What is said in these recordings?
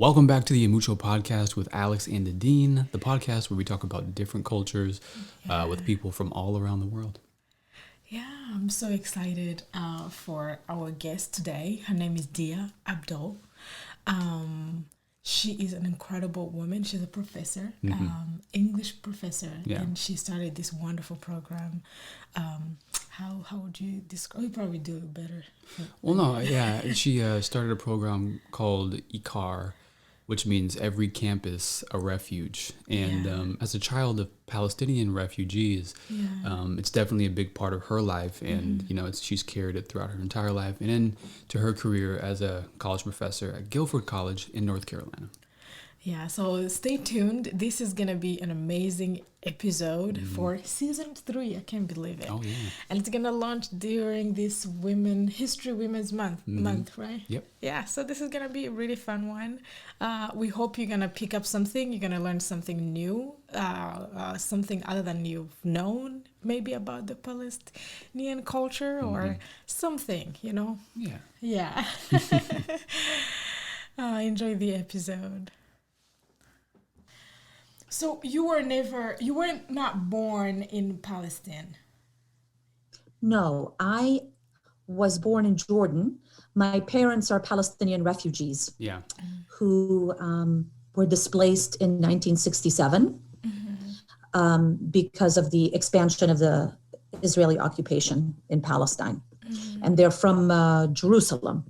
Welcome back to the Umuco podcast with Alex and Dydine, the podcast where we talk about different cultures with people from all around the world. Yeah, I'm so excited for our guest today. Her name is Diya Abdo. She is an incredible woman. She's a professor, English professor, and she started this wonderful program. How would you describe? You probably do it better. She started a program called ICAR, which means every campus a refuge. And as a child of Palestinian refugees, it's definitely a big part of her life. And, she's carried it throughout her entire life and into her career as a college professor at Guilford College in North Carolina. Yeah, so stay tuned. This is going to be an amazing episode for season 3. I can't believe it. Oh, yeah. And it's going to launch during this Women's Month, right? Yep. Yeah, so this is going to be a really fun one. We hope you're going to pick up something. You're going to learn something new, something other than you've known, maybe about the Palestinian culture or something, Yeah. Yeah. Enjoy the episode. So you were not born in Palestine. No, I was born in Jordan. My parents are Palestinian refugees who were displaced in 1967 because of the expansion of the Israeli occupation in Palestine. And they're from Jerusalem,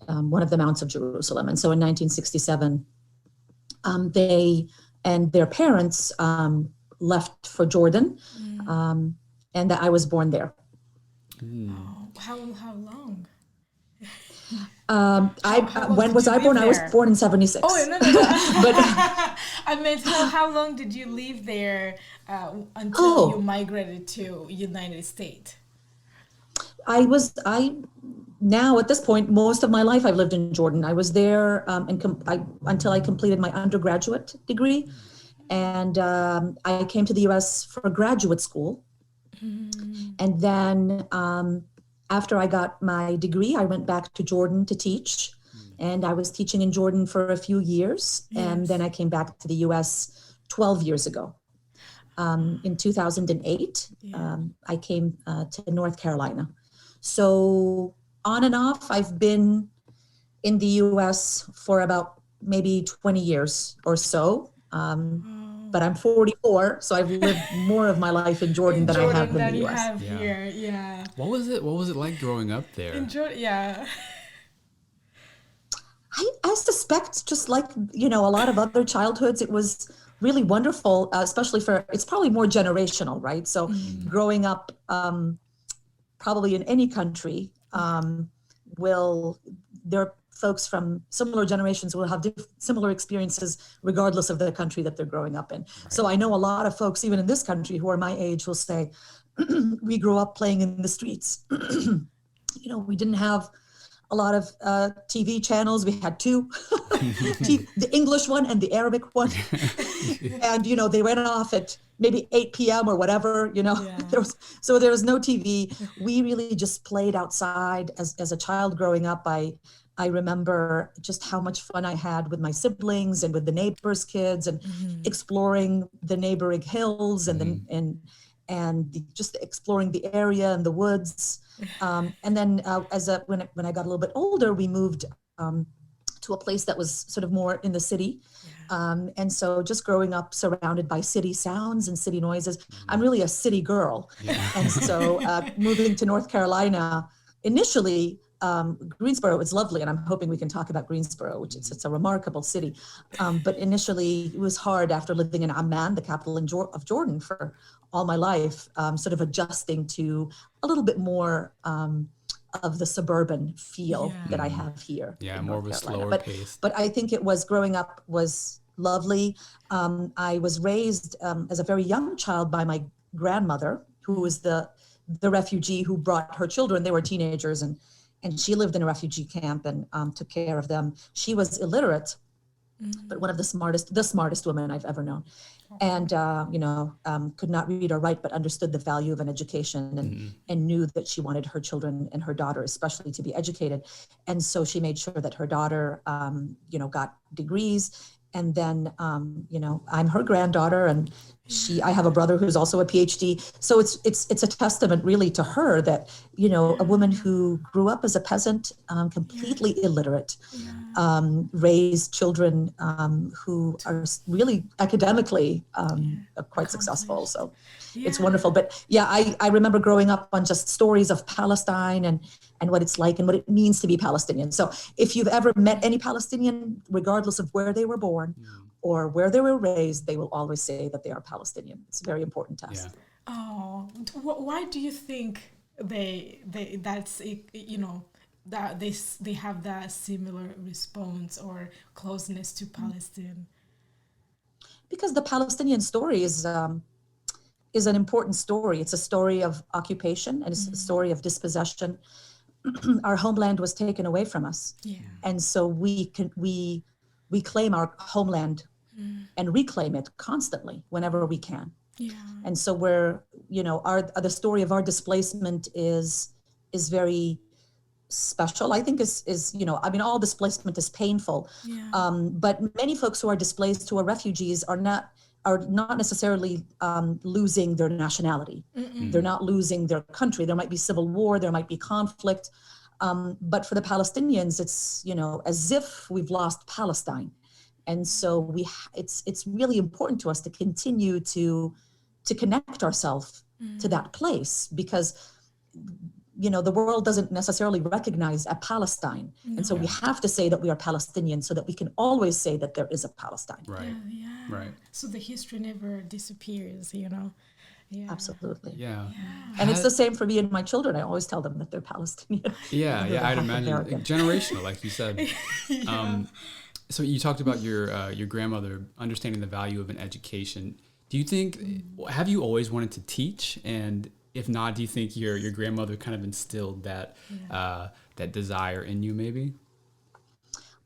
one of the mounts of Jerusalem. And so in 1967, they and their parents left for Jordan, and I was born there. Oh, how long? When was I born? I was born in 76. Oh, no. But I meant how long did you live there until you migrated to United States? Now at this point, most of my life I've lived in Jordan. I was there until I completed my undergraduate degree, and I came to the U.S. for graduate school. And then after I got my degree, I went back to Jordan to teach, and I was teaching in Jordan for a few years, and then I came back to the U.S. 12 years ago. In 2008, I came to North Carolina. So on and off, I've been in the U.S. for about maybe 20 years or so. But I'm 44, so I've lived more of my life in Jordan than I have in the U.S. Here. What was it like growing up there? In Jordan, yeah. I suspect, just like, a lot of other childhoods, it was really wonderful, especially it's probably more generational, right? So growing up probably in any country, there are folks from similar generations will have similar experiences regardless of the country that they're growing up in. Right. So I know a lot of folks, even in this country, who are my age will say, we grew up playing in the streets. We didn't have a lot of TV channels. We had 2, the English one and the Arabic one. And, they went off at maybe 8 p.m. or whatever, there was no TV. We really just played outside as a child growing up. I remember just how much fun I had with my siblings and with the neighbors' kids and exploring the neighboring hills and just exploring the area and the woods. And then when I got a little bit older, we moved to a place that was sort of more in the city. And so just growing up surrounded by city sounds and city noises, I'm really a city girl. And so moving to North Carolina, initially, Greensboro is lovely, and I'm hoping we can talk about Greensboro, which it's a remarkable city. But initially, it was hard after living in Amman, the capital of Jordan, for all my life, sort of adjusting to a little bit more of the suburban feel that I have here. Yeah, more of a slower pace. But I think growing up was lovely. I was raised as a very young child by my grandmother, who was the refugee who brought her children. They were teenagers, and she lived in a refugee camp and took care of them. She was illiterate, but one of the smartest women I've ever known. And, could not read or write, but understood the value of an education and knew that she wanted her children and her daughter especially to be educated. And so she made sure that her daughter, got degrees. And then, I'm her granddaughter, and I have a brother who's also a PhD. So it's a testament really to her that, a woman who grew up as a peasant, completely illiterate, raised children who are really academically quite successful. So it's wonderful. But I remember growing up on just stories of Palestine and what it's like and what it means to be Palestinian. So if you've ever met any Palestinian, regardless of where they were born or where they were raised, they will always say that they are Palestinian. It's very important to us. Yeah. Oh, why do you think they have that similar response or closeness to Palestine? Because the Palestinian story is an important story. It's a story of occupation, and it's a story of dispossession. Our homeland was taken away from us, and so we claim our homeland and reclaim it constantly whenever we can. And so the story of our displacement is very special. I think is all displacement is painful, but many folks who are displaced, who are refugees, are not necessarily losing their nationality. They're not losing their country. There might be civil war, there might be conflict, but for the Palestinians, it's as if we've lost Palestine, and so it's really important to us to continue to connect ourselves to that place, because the world doesn't necessarily recognize a Palestine. And so we have to say that we are Palestinian so that we can always say that there is a Palestine. Right. Right. So the history never disappears, Absolutely. Yeah. And it's the same for me and my children. I always tell them that they're Palestinian. Yeah. I'd imagine generational, like you said. So you talked about your grandmother understanding the value of an education. Do you think, have you always wanted to teach? And if not, do you think your grandmother kind of instilled that desire in you, maybe?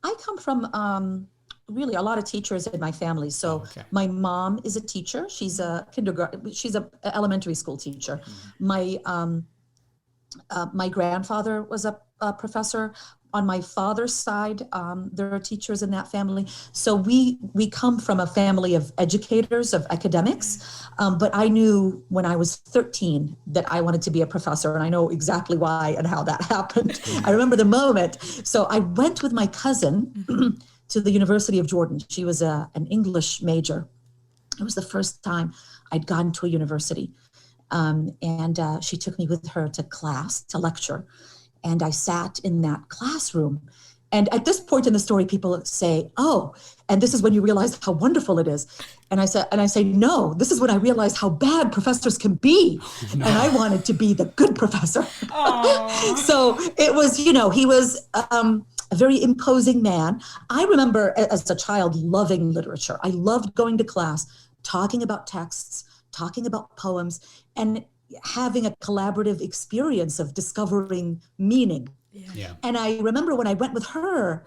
I come from really a lot of teachers in my family. So my mom is a teacher. She's a elementary school teacher. My grandfather was a professor. On my father's side, there are teachers in that family. So we come from a family of educators, of academics. But I knew when I was 13 that I wanted to be a professor, and I know exactly why and how that happened. I remember the moment. So I went with my cousin to the University of Jordan. She was an English major. It was the first time I'd gone to a university. And she took me with her to class, to lecture. And I sat in that classroom. And at this point in the story, people say, "Oh, and this is when you realize how wonderful it is." And I say, "No, this is when I realized how bad professors can be." No. And I wanted to be the good professor. So it was, he was a very imposing man. I remember as a child loving literature. I loved going to class, talking about texts, talking about poems, and having a collaborative experience of discovering meaning. Yeah. And I remember when I went with her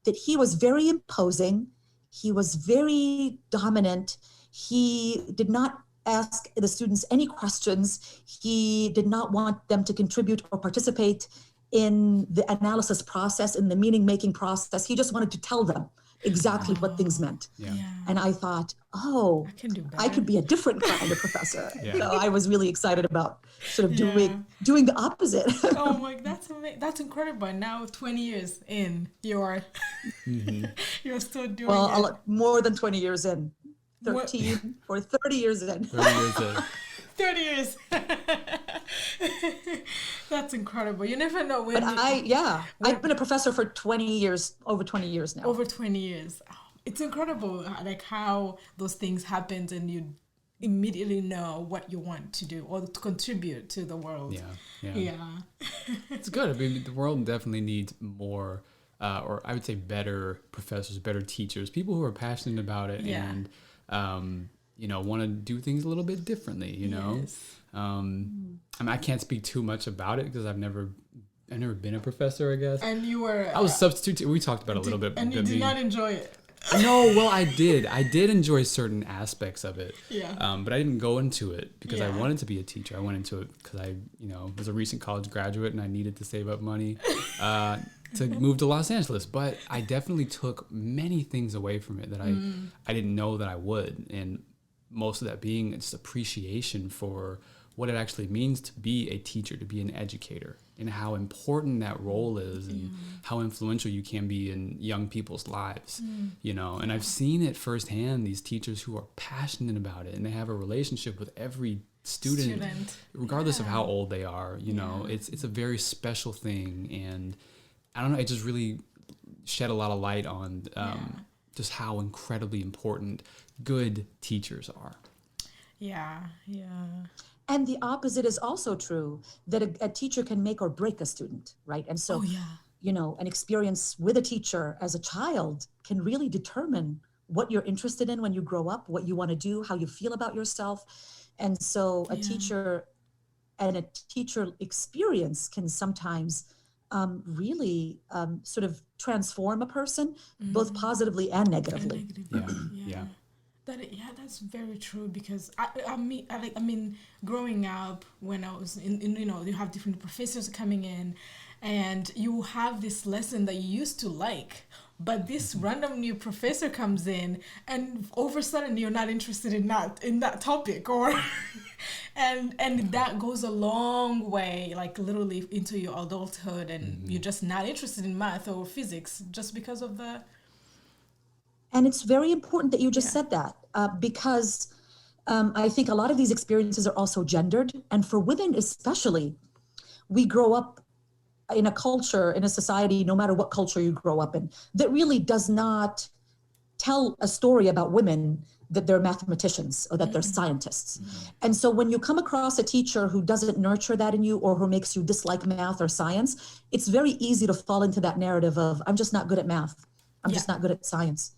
that he was very imposing. He was very dominant. He did not ask the students any questions. He did not want them to contribute or participate in the analysis process, in the meaning-making process. He just wanted to tell them exactly what things meant. Yeah. And I thought, I could be a different kind of professor. So I was really excited about sort of doing the opposite. Oh my, that's amazing. That's incredible. And now 20 years in, you're still doing it. More than 20 years in. 13 or 30 years in. 30 years in. 30 years. That's incredible. You never know when. But I've been a professor for 20 years, over 20 years now. Over 20 years. Oh, it's incredible, like how those things happen and you immediately know what you want to do or to contribute to the world. Yeah. It's good. I mean, the world definitely needs more, or I would say better professors, better teachers, people who are passionate about it and, want to do things a little bit differently, Yes. I mean, I can't speak too much about it because I've never been a professor, I guess. And you were... I was substitute. We talked about it a little bit. And you did not enjoy it. No, well, I did. I did enjoy certain aspects of it. Yeah. But I didn't go into it because I Yeah. wanted to be a teacher. I went into it because I, was a recent college graduate and I needed to save up money to move to Los Angeles. But I definitely took many things away from it that I didn't know that I would. And most of that being just appreciation for what it actually means to be a teacher, to be an educator, and how important that role is and how influential you can be in young people's lives, and I've seen it firsthand, these teachers who are passionate about it and they have a relationship with every student. Regardless of how old they are, it's a very special thing. And I don't know, it just really shed a lot of light on just how incredibly important good teachers are. Yeah. And the opposite is also true, that a teacher can make or break a student, right? And so, an experience with a teacher as a child can really determine what you're interested in when you grow up, what you want to do, how you feel about yourself. And so a teacher and a teacher experience can sometimes really sort of transform a person, both positively and negatively. Yeah. That's very true, because I mean, growing up, when I was in you have different professors coming in, and you have this lesson that you used to like, but this random new professor comes in, and all of a sudden you're not interested in that topic, or and that goes a long way, like literally into your adulthood, and you're just not interested in math or physics just because of the. And it's very important that you just said that, because I think a lot of these experiences are also gendered. And for women especially, we grow up in a culture, in a society, no matter what culture you grow up in, that really does not tell a story about women that they're mathematicians or that they're scientists. And so when you come across a teacher who doesn't nurture that in you, or who makes you dislike math or science, it's very easy to fall into that narrative of, I'm just not good at math. I'm just not good at science.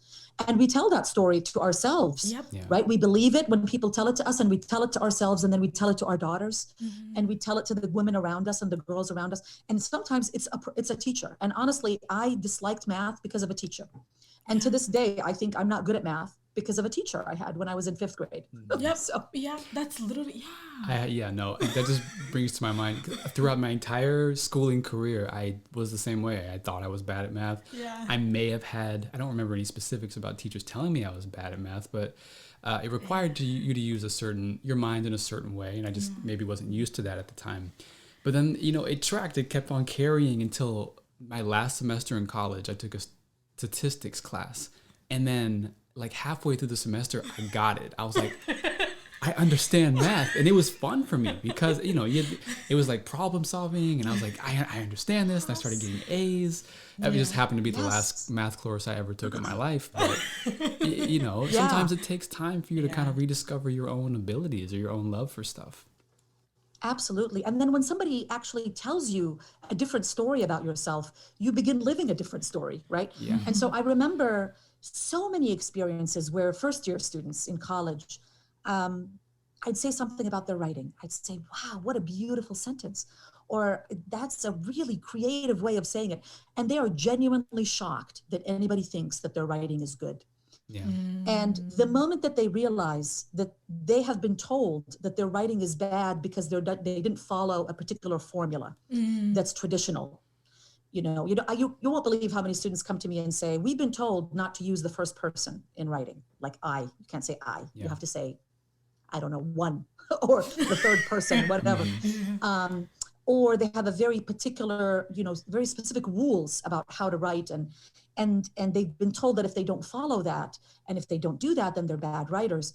And we tell that story to ourselves, right? We believe it when people tell it to us, and we tell it to ourselves, and then we tell it to our daughters, and we tell it to the women around us and the girls around us. And sometimes it's a teacher. And honestly, I disliked math because of a teacher. And to this day, I think I'm not good at math because of a teacher I had when I was in 5th grade. That's literally, that just brings to my mind, throughout my entire schooling career, I was the same way. I thought I was bad at math. I may have had, I don't remember any specifics about teachers telling me I was bad at math, but it required you to use your mind in a certain way, and I just maybe wasn't used to that at the time. But then, it kept on carrying until my last semester in college. I took a statistics class, and then like halfway through the semester, I got it. I was like, I understand math. And it was fun for me because, it was like problem solving. And I was like, I understand this. And I started getting A's. That just happened to be the last math course I ever took in my life. But, sometimes it takes time for you to kind of rediscover your own abilities or your own love for stuff. Absolutely. And then when somebody actually tells you a different story about yourself, you begin living a different story, right? Yeah. And so I remember so many experiences where first-year students in college, I'd say something about their writing. I'd say, wow, what a beautiful sentence. Or that's a really creative way of saying it. And they are genuinely shocked that anybody thinks that their writing is good. Yeah. And the moment that they realize that they have been told that their writing is bad because they didn't follow a particular formula that's traditional, you won't believe how many students come to me and say, we've been told not to use the first person in writing, like I. You can't say I. You have to say, I don't know, one or the third person, whatever. Or they have a very particular, very specific rules about how to write, and they've been told that if they don't follow that, and if they don't do that, then they're bad writers.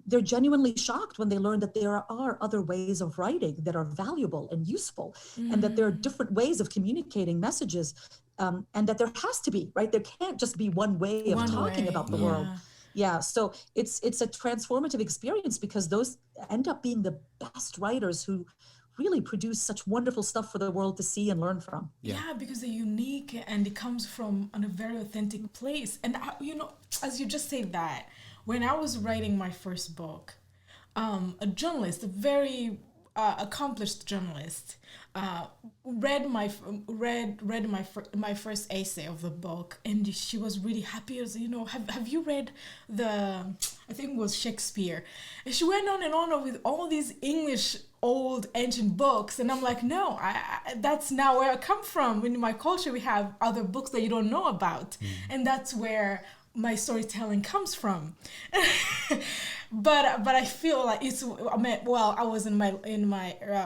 They're genuinely shocked when they learn that there are other ways of writing that are valuable and useful, and that there are different ways of communicating messages, and that there has to be, right? There can't just be one way of talking about the world. Yeah, so it's a transformative experience, because those end up being the best writers who really produce such wonderful stuff for the world to see and learn from. Yeah, because they're unique and it comes from a very authentic place. And, as you just said that, when I was writing my first book, a journalist, a very accomplished journalist, read my first essay of the book, and she was really happy. As you know, have you read I think it was Shakespeare? And she went on and on with all these English old ancient books, and I'm like, no, that's not where I come from. In my culture, we have other books that you don't know about, and that's where my storytelling comes from. but I feel like I was in my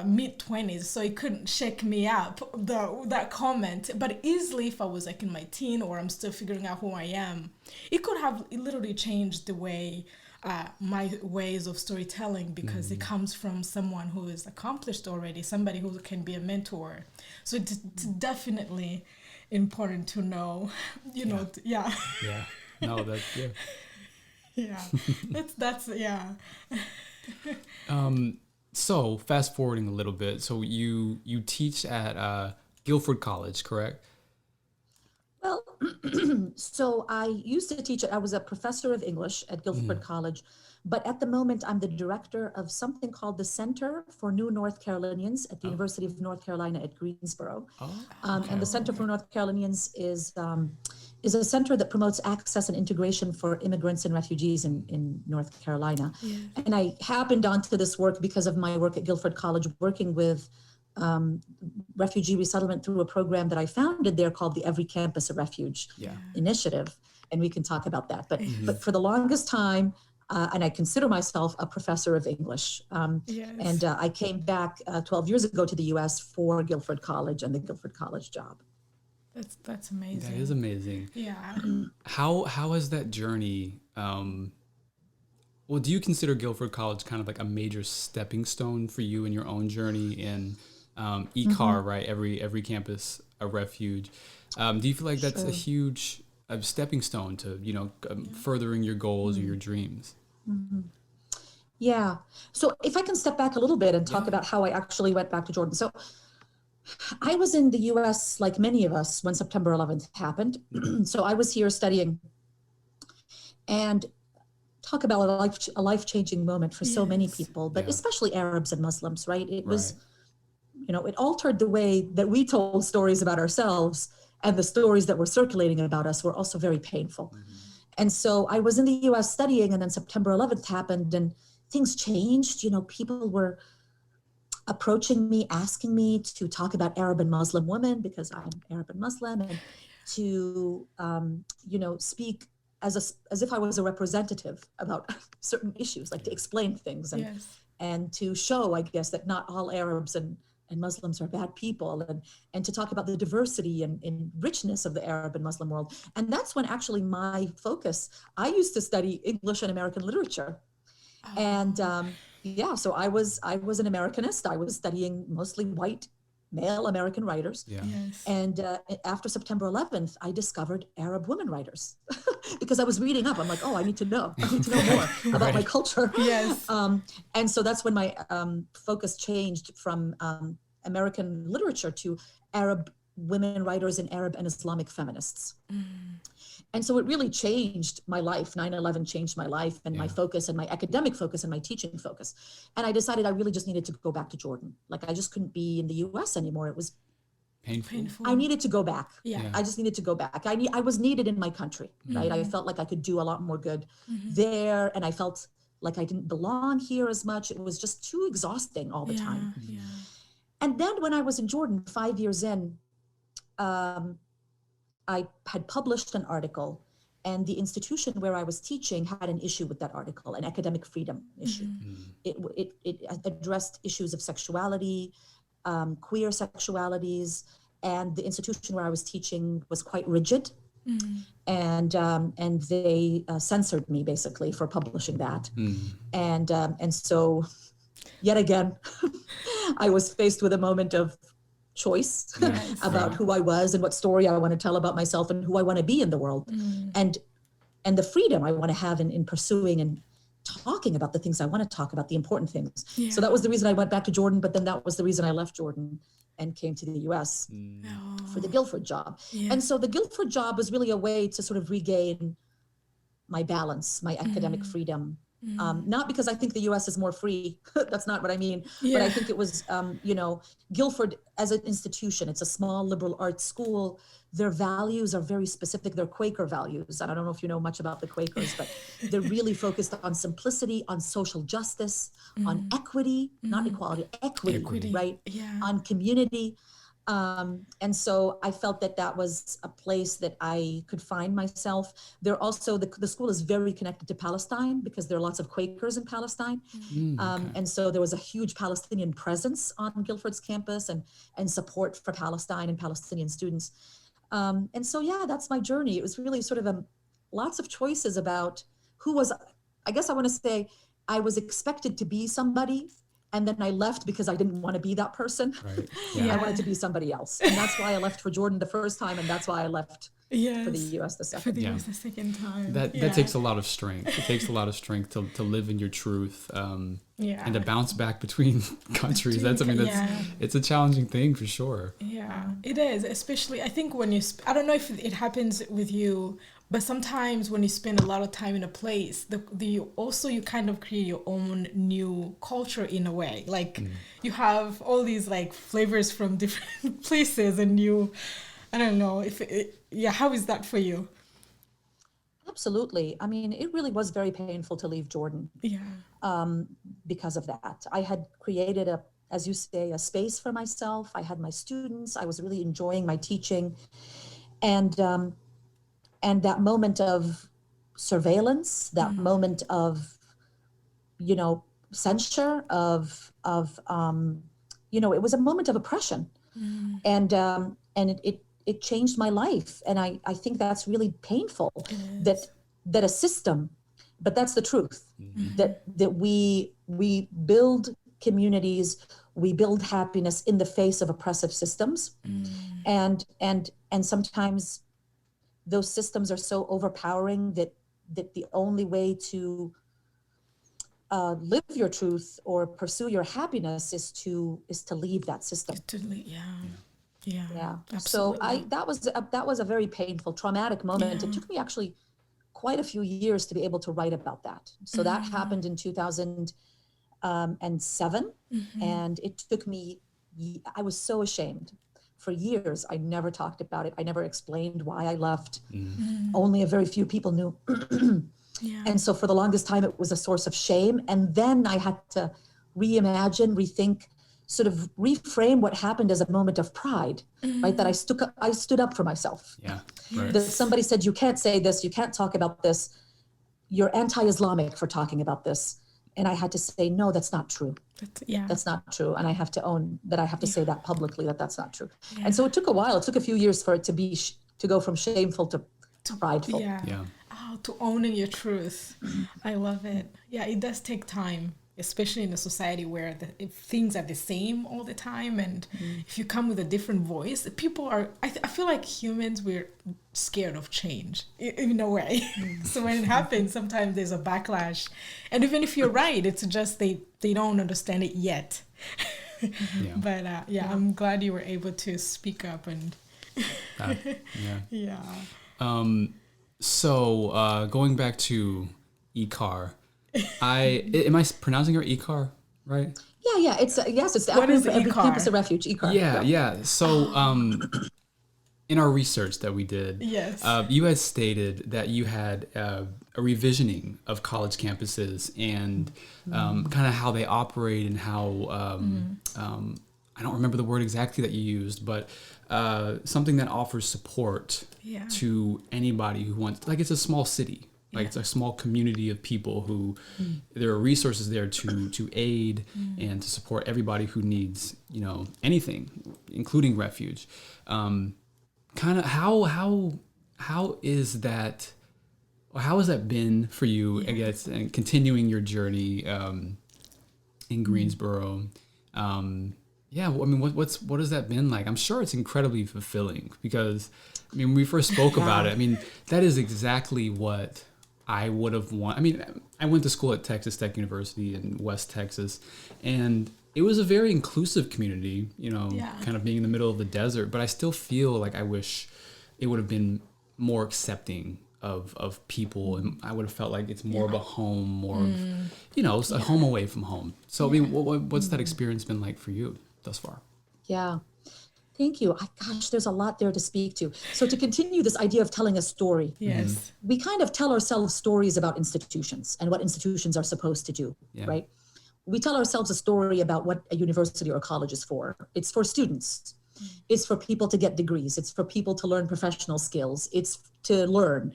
mid-20s, so it couldn't shake me up, that comment. But easily, if I was like in my teen, or I'm still figuring out who I am, it could have literally changed the way my ways of storytelling, because it comes from someone who is accomplished already, somebody who can be a mentor. So it's definitely important to know, Yeah. No, that's good. Yeah. that's yeah. So fast forwarding a little bit. So you teach at Guilford College, correct? Well, so I used to teach I was a professor of English at Guilford College, but at the moment I'm the director of something called the Center for New North Carolinians at the University of North Carolina at Greensboro. And the Center for North Carolinians is a center that promotes access and integration for immigrants and refugees in North Carolina. Yeah. And I happened onto this work because of my work at Guilford College, working with refugee resettlement through a program that I founded there called the Every Campus a Refuge initiative. And we can talk about that. But for the longest time, and I consider myself a professor of English. And I came back 12 years ago to the US for Guilford College and the Guilford College job. That's amazing. That is amazing. Yeah. How has that journey? Well, do you consider Guilford College kind of like a major stepping stone for you in your own journey in ECAR, right? Every campus a refuge. Do you feel like that's a huge stepping stone to furthering your goals or your dreams? Yeah. So if I can step back a little bit and talk about how I actually went back to Jordan. So I was in the US, like many of us, when September 11th happened. So I was here studying, and talk about a life-changing moment for so many people, but especially Arabs and Muslims, right? It was, it altered the way that we told stories about ourselves, and the stories that were circulating about us were also very painful. And so I was in the US studying, and then September 11th happened, and things changed. People were approaching me, asking me to talk about Arab and Muslim women, because I'm Arab and Muslim, and to, speak as if I was a representative about certain issues, like to explain things and to show, I guess, that not all Arabs and Muslims are bad people, and to talk about the diversity and richness of the Arab and Muslim world. And that's when actually my focus, I used to study English and American literature. And so I was an Americanist. I was studying mostly white male American writers. And after September 11th, I discovered Arab women writers because I was reading up. I'm like, I need to know more about my culture. And so that's when my focus changed from American literature to Arab women writers and Arab and Islamic feminists. And so it really changed my life. 9/11 changed my life and my focus and my academic focus and my teaching focus. And I decided I really just needed to go back to Jordan. Like, I just couldn't be in the US anymore. It was painful. I needed to go back. I just needed to go back. I was needed in my country, right? I felt like I could do a lot more good there. And I felt like I didn't belong here as much. It was just too exhausting all the time. And then when I was in Jordan, 5 years in, I had published an article, and the institution where I was teaching had an issue with that article, an academic freedom issue. It addressed issues of sexuality, queer sexualities, and the institution where I was teaching was quite rigid. And they censored me basically for publishing that. And so yet again, I was faced with a moment of choice about who I was and what story I want to tell about myself and who I want to be in the world, and the freedom I want to have in pursuing and talking about the things I want to talk about, the important things. So that was the reason I went back to Jordan, but then that was the reason I left Jordan and came to the US for the Guilford job. And so the Guilford job was really a way to sort of regain my balance, my academic freedom, Not because I think the US is more free. That's not what I mean. Yeah. But I think it was, Guilford as an institution, it's a small liberal arts school. Their values are very specific. They're Quaker values. And I don't know if you know much about the Quakers, but they're really focused on simplicity, on social justice, on equity, not equality, equity, right? Yeah. On community. And so I felt that that was a place that I could find myself. There also, the school is very connected to Palestine because there are lots of Quakers in Palestine. And so there was a huge Palestinian presence on Guilford's campus and support for Palestine and Palestinian students. And so, yeah, that's my journey. It was really sort of lots of choices about who was, I guess I want to say, I was expected to be somebody. And then I left because I didn't want to be that person. Right. I wanted to be somebody else. And that's why I left for Jordan the first time. And that's why I left for the US the second. For the US the second time. That takes a lot of strength. It takes a lot of strength to live in your truth and to bounce back between countries. It's a challenging thing for sure. Yeah, it is. Especially, I think when you, I don't know if it happens with you, but sometimes when you spend a lot of time in a place, you kind of create your own new culture in a way. Like you have all these like flavors from different places and I don't know how is that for you? Absolutely. I mean, it really was very painful to leave Jordan. Because of that. I had created as you say, a space for myself. I had my students. I was really enjoying my teaching. And that moment of surveillance, that moment of, censure, it was a moment of oppression. And it changed my life. And I think that's really painful that a system, but that's the truth, that we build communities, we build happiness in the face of oppressive systems. And sometimes those systems are so overpowering that the only way to live your truth or pursue your happiness is to leave that system. Yeah. So that was a very painful, traumatic moment. It took me actually quite a few years to be able to write about that. So that happened in 2007, and it took me. I was so ashamed. For years, I never talked about it. I never explained why I left. Only a very few people knew. And so for the longest time, it was a source of shame. And then I had to reimagine, rethink, sort of reframe what happened as a moment of pride, right? That I stood up for myself. That somebody said, you can't say this, you can't talk about this. You're anti-Islamic for talking about this. And I had to say, no, that's not true. That's not true. And I have to own that. I have to say that publicly, that's not true. And so it took a while. It took a few years for it to go from shameful to prideful. To owning your truth. I love it. Yeah, it does take time, especially in a society where if things are the same all the time, and if you come with a different voice, people are, I feel like humans, we're scared of change in a way. So when it happens, sometimes there's a backlash. And even if you're right, it's just they don't understand it yet. But I'm glad you were able to speak up and So going back to ICAR, am I pronouncing her ICAR right? Yeah. It's the acronym for every campus of refuge. ICAR. Yeah. So in our research that we did, you had stated that you had a revisioning of college campuses and kind of how they operate and how I don't remember the word exactly that you used, but something that offers support to anybody who wants, like it's a small city, like it's a small community of people who there are resources there to aid and to support everybody who needs, anything, including refuge. Kind of how is that, or how has that been for you, I guess, and continuing your journey in Greensboro? What has that been like? I'm sure it's incredibly fulfilling because, when we first spoke about it, that is exactly what I would have wanted. I went to school at Texas Tech University in West Texas, and it was a very inclusive community, kind of being in the middle of the desert, but I still feel like I wish it would have been more accepting of people, and I would have felt like it's more of a home, more of a home away from home. So I mean, what's that experience been like for you thus far? Yeah. Thank you. Gosh, there's a lot there to speak to. So to continue this idea of telling a story, Yes. we kind of tell ourselves stories about institutions and what institutions are supposed to do, right? We tell ourselves a story about what a university or a college is for. It's for students. It's for people to get degrees. It's for people to learn professional skills. It's to learn.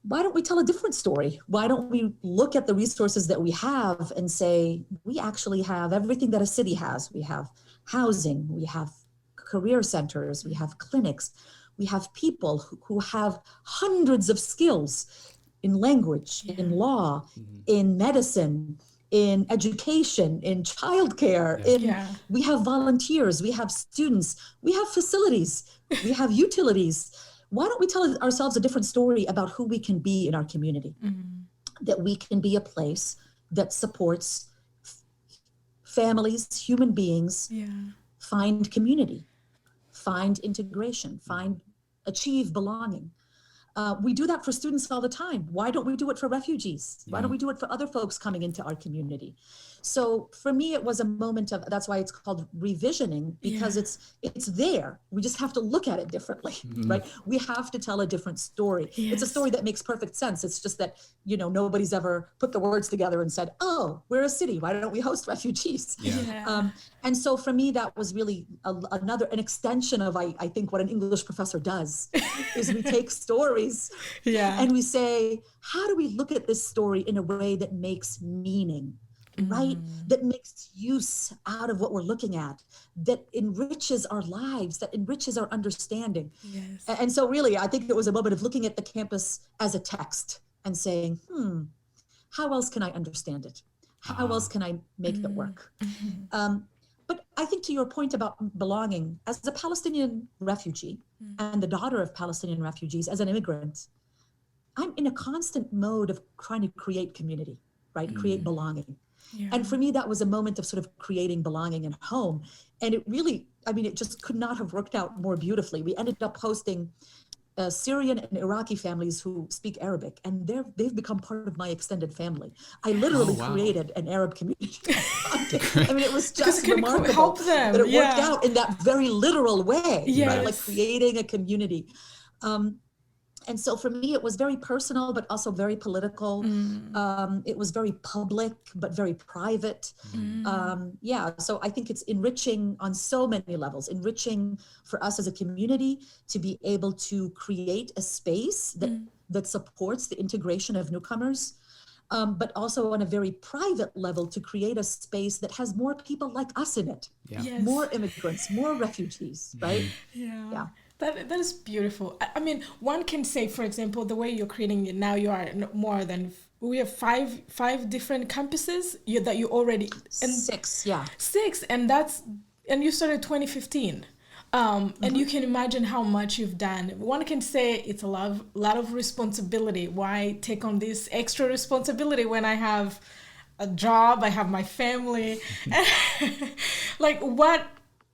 Why don't we tell a different story? Why don't we look at the resources that we have and say, we actually have everything that a city has. We have housing, we have career centers, we have clinics, we have people who have hundreds of skills in language, in law, in medicine, in education, in childcare, we have volunteers, we have students, we have facilities, we have utilities. Why don't we tell ourselves a different story about who we can be in our community? That we can be a place that supports families, human beings, find community, find integration, achieve belonging. We do that for students all the time. Why don't we do it for refugees? Why don't we do it for other folks coming into our community? So for me, it was a moment of, that's why it's called revisioning, because it's there. We just have to look at it differently, right? We have to tell a different story. It's a story that makes perfect sense. It's just that, nobody's ever put the words together and said, oh, we're a city. Why don't we host refugees? And so for me, that was really an extension of, I think, what an English professor does, is we take stories and we say, how do we look at this story in a way that makes meaning? Right? That makes use out of what we're looking at, that enriches our lives, that enriches our understanding. And so really, I think it was a moment of looking at the campus as a text and saying, how else can I understand it? How else can I make it work? But I think to your point about belonging, as a Palestinian refugee and the daughter of Palestinian refugees, as an immigrant, I'm in a constant mode of trying to create community, right? Create belonging. And for me, that was a moment of sort of creating belonging and home. And it really, it just could not have worked out more beautifully. We ended up hosting Syrian and Iraqi families who speak Arabic, and they've become part of my extended family. I literally created an Arab community. It was just remarkable help them. that it worked out in that very literal way, right? Like creating a community. And so for me, it was very personal, but also very political. It was very public, but very private. So I think it's enriching on so many levels, enriching for us as a community to be able to create a space that supports the integration of newcomers, but also on a very private level to create a space that has more people like us in it, more immigrants, more refugees, right? That is beautiful. One can say, for example, the way you're creating it now, you are more than, we have five different campuses that you already... Six, and you started 2015. And you can imagine how much you've done. One can say it's a lot of responsibility. Why take on this extra responsibility when I have a job, I have my family? Like,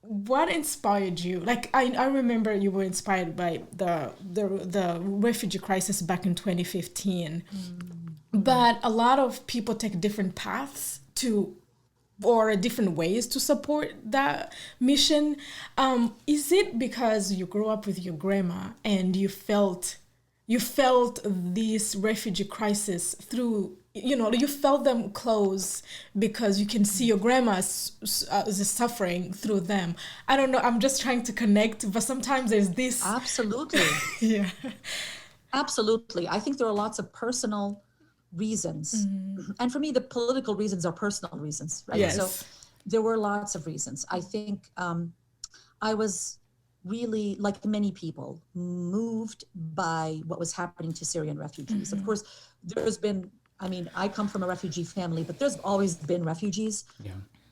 what inspired you? Like, I remember you were inspired by the refugee crisis back in 2015. But a lot of people take different paths or different ways to support that mission. Is it because you grew up with your grandma and you felt this refugee crisis through, you felt them close because you can see your grandma's suffering through them? I don't know, I'm just trying to connect, but sometimes there's this... Absolutely. Absolutely. I think there are lots of personal reasons. And for me, the political reasons are personal reasons, right? So there were lots of reasons. I think I was really, like many people, moved by what was happening to Syrian refugees. Of course, there's been, I come from a refugee family, but there's always been refugees,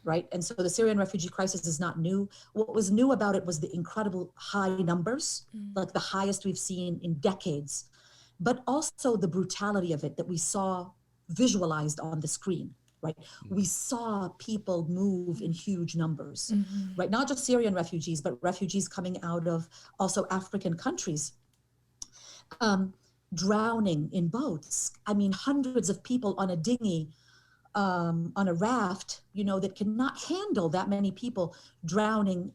right? And so the Syrian refugee crisis is not new. What was new about it was the incredible high numbers, like the highest we've seen in decades, but also the brutality of it that we saw visualized on the screen, right? We saw people move in huge numbers, right? Not just Syrian refugees, but refugees coming out of also African countries. drowning in boats. I mean, hundreds of people on a dinghy, on a raft, that cannot handle that many people drowning,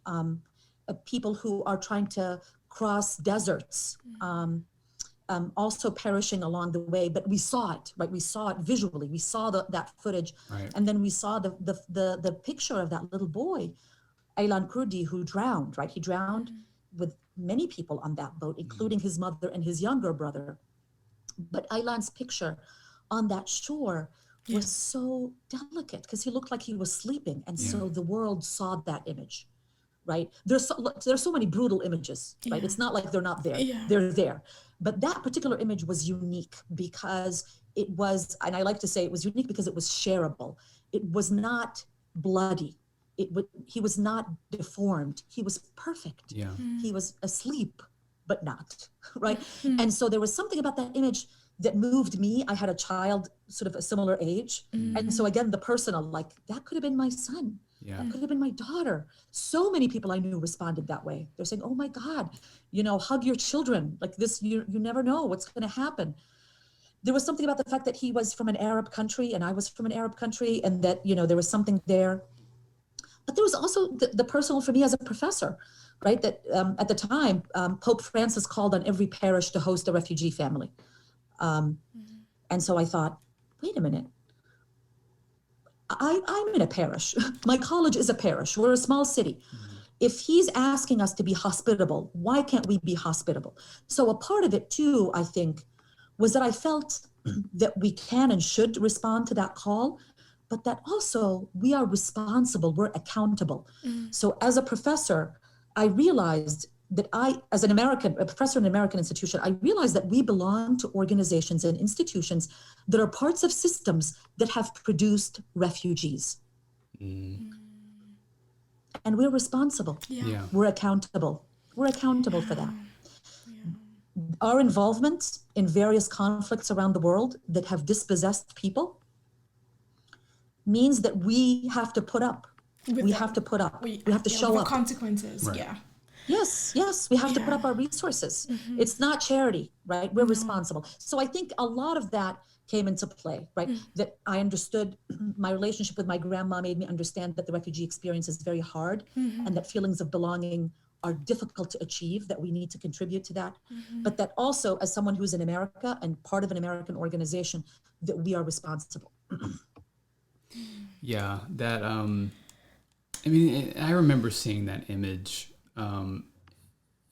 people who are trying to cross deserts, also perishing along the way. But we saw it, right? We saw it visually. We saw that footage. Right. And then we saw the picture of that little boy, Aylan Kurdi, who drowned, right? He drowned with many people on that boat, including his mother and his younger brother. But Aylan's picture on that shore was so delicate because he looked like he was sleeping. And so the world saw that image, right? There's so many brutal images, right? It's not like they're not there. They're there. But that particular image was unique because it was, and I like to say it was unique because it was shareable. It was not bloody. He was not deformed. He was perfect. Yeah. He was asleep, but not, right? And so there was something about that image that moved me. I had a child sort of a similar age. And so again, the personal, like, that could have been my son. Yeah. That could have been my daughter. So many people I knew responded that way. They're saying, oh my God, hug your children. Like this, you never know what's going to happen. There was something about the fact that he was from an Arab country and I was from an Arab country, and that, there was something there. But there was also the personal for me as a professor, right? That at the time, Pope Francis called on every parish to host a refugee family. And so I thought, wait a minute. I'm in a parish. My college is a parish. We're a small city. If he's asking us to be hospitable, why can't we be hospitable? So a part of it too, I think, was that I felt that we can and should respond to that call, but that also we are responsible, we're accountable. So as a professor, I realized that as a professor in an American institution, I realized that we belong to organizations and institutions that are parts of systems that have produced refugees. And we're responsible. Yeah. We're accountable. We're accountable for that. Our involvement in various conflicts around the world that have dispossessed people means that we have to put up. We have to put up. We have to show up. Consequences, Right. Yes, we have to put up our resources. It's not charity, right? We're responsible. So I think a lot of that came into play, right? That I understood my relationship with my grandma made me understand that the refugee experience is very hard and that feelings of belonging are difficult to achieve, that we need to contribute to that. But that also, as someone who's in America and part of an American organization, that we are responsible. Yeah, that, I mean, I remember seeing that image. And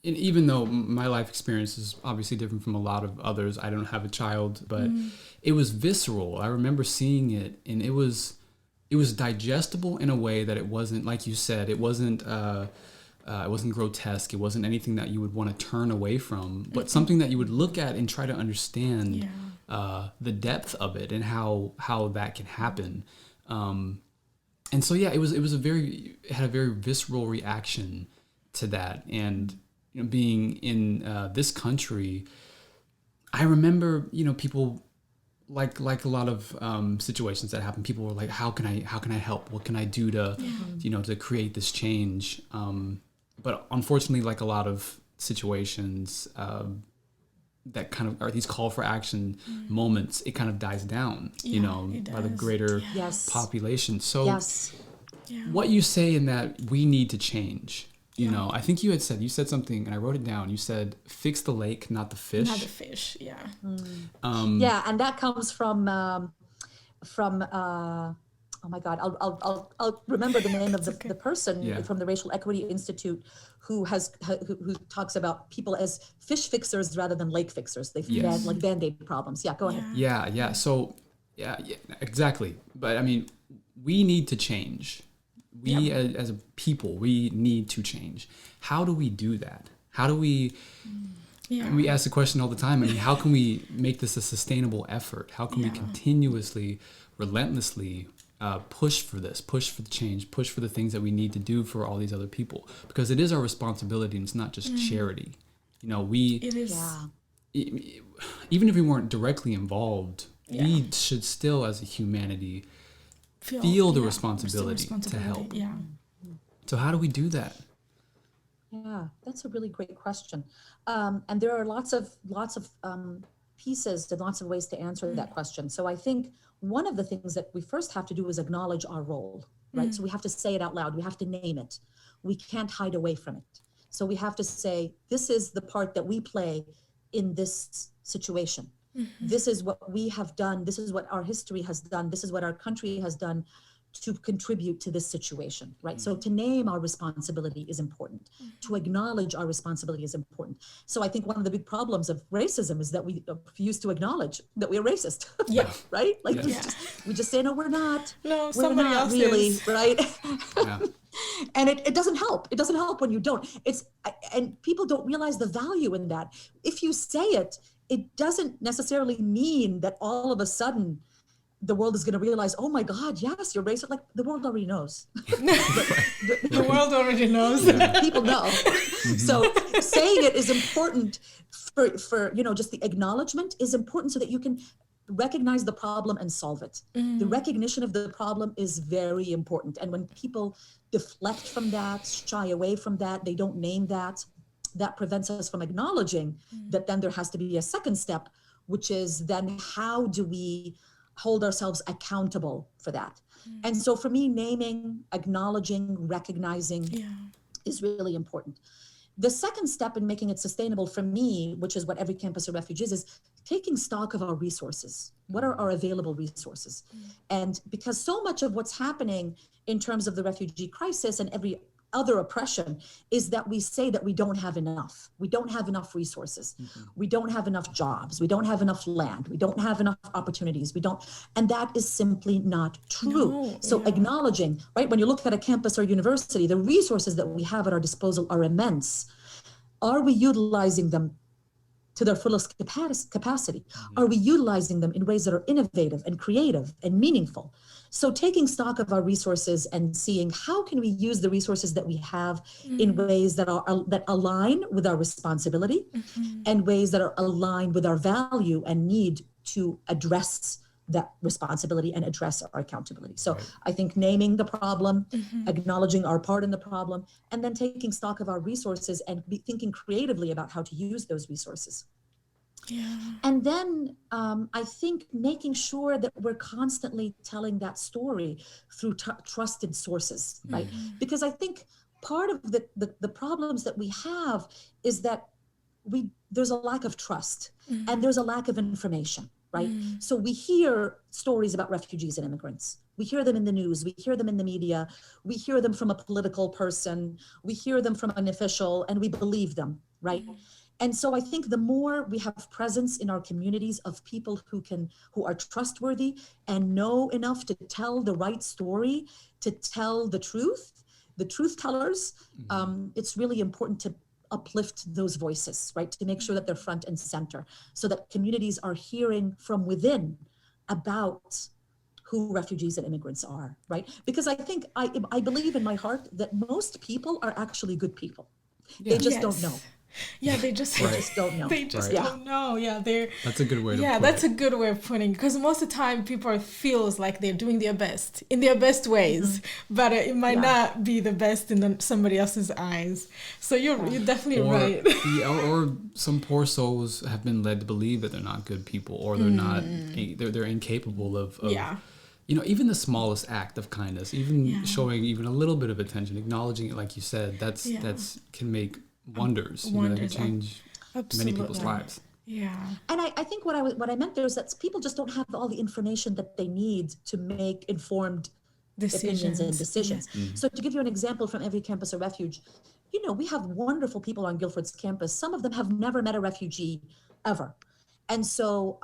even though my life experience is obviously different from a lot of others, I don't have a child, but it was visceral. I remember seeing it, and it was digestible in a way that it wasn't, like you said, it wasn't grotesque. It wasn't anything that you would want to turn away from, but something that you would look at and try to understand the depth of it and how that can happen. And so, yeah, it had a very visceral reaction to that. And, being in this country, I remember, people like a lot of situations that happen, people were like, how can I help? What can I do to, to create this change? But unfortunately, like a lot of situations that kind of are these call for action moments, it kind of dies down, by the greater population. So what you say in that we need to change, I think you said something, and I wrote it down. You said, fix the lake, not the fish. Not the fish, yeah. And that comes from oh my God, I'll remember the name of the person from the Racial Equity Institute who talks about people as fish fixers rather than lake fixers. They had like Band-Aid problems. Yeah, go ahead. Yeah. So, yeah, exactly. But I mean, we need to change. We as a people, we need to change. How do we do that? How do we? And we ask the question all the time. I mean, how can we make this a sustainable effort? How can we continuously, relentlessly push for this, push for the change, push for the things that we need to do for all these other people? Because it is our responsibility, and it's not just charity. It is. Even if we weren't directly involved, we should still, as a humanity, feel the responsibility to help. Yeah. So how do we do that? Yeah, that's a really great question. And there are lots of pieces and lots of ways to answer that question. So I think one of the things that we first have to do is acknowledge our role, right? So we have to say it out loud. We have to name it. We can't hide away from it. So we have to say, this is the part that we play in this situation. This is what we have done. This is what our history has done. This is what our country has done to contribute to this situation, right? So to name our responsibility is important. To acknowledge our responsibility is important. So I think one of the big problems of racism is that we refuse to acknowledge that we're racist. Yeah. Right? Like we just say, no, we're not. No, we're somebody not else really, is. right? Yeah. And it doesn't help. It doesn't help when you don't. And people don't realize the value in that. If you say it, it doesn't necessarily mean that all of a sudden the world is going to realize, oh my God, yes, you're racist. Like the world already knows. The world already knows. People know. So saying it is important for just the acknowledgement is important so that you can recognize the problem and solve it. The recognition of the problem is very important. And when people deflect from that, shy away from that, they don't name that prevents us from acknowledging that then there has to be a second step, which is then how do we hold ourselves accountable for that? And so for me, naming, acknowledging, recognizing is really important. The second step in making it sustainable for me, which is what every campus of Refuge is taking stock of our resources. What are our available resources? And because so much of what's happening in terms of the refugee crisis and every other oppression is that we say that we don't have enough. We don't have enough resources. We don't have enough jobs. We don't have enough land. We don't have enough opportunities. And that is simply not true. Acknowledging, right, when you look at a campus or university, the resources that we have at our disposal are immense. Are we utilizing them to their fullest capacity? Are we utilizing them in ways that are innovative and creative and meaningful? So taking stock of our resources and seeing how can we use the resources that we have in ways that align with our responsibility and ways that are aligned with our value and need to address that responsibility and address our accountability. So I think naming the problem, acknowledging our part in the problem, and then taking stock of our resources and thinking creatively about how to use those resources. And then I think making sure that we're constantly telling that story through trusted sources, right? Because I think part of the problems that we have is that there's a lack of trust and there's a lack of information, right? So we hear stories about refugees and immigrants. We hear them in the news. We hear them in the media. We hear them from a political person. We hear them from an official, and we believe them, right? And so I think the more we have presence in our communities of people who are trustworthy and know enough to tell the right story, to tell the truth tellers, it's really important to uplift those voices, right? To make sure that they're front and center so that communities are hearing from within about who refugees and immigrants are, right? Because I think, I believe in my heart that most people are actually good people. They just don't know. Yeah, they just don't know. They just don't know. Yeah, that's a good way to put it. Yeah, that's a good way of putting it. Because most of the time, people feels like they're doing their best in their best ways, but it might not be the best in somebody else's eyes. So you're definitely right. Or some poor souls have been led to believe that they're not good people, or they're not. They're incapable of even the smallest act of kindness, even showing even a little bit of attention, acknowledging it, like you said, that's can make wonders. That can change many people's lives. Yeah. And I think what I meant there is that people just don't have all the information that they need to make informed opinions and decisions. So to give you an example from every campus or refuge, we have wonderful people on Guilford's campus. Some of them have never met a refugee ever. And so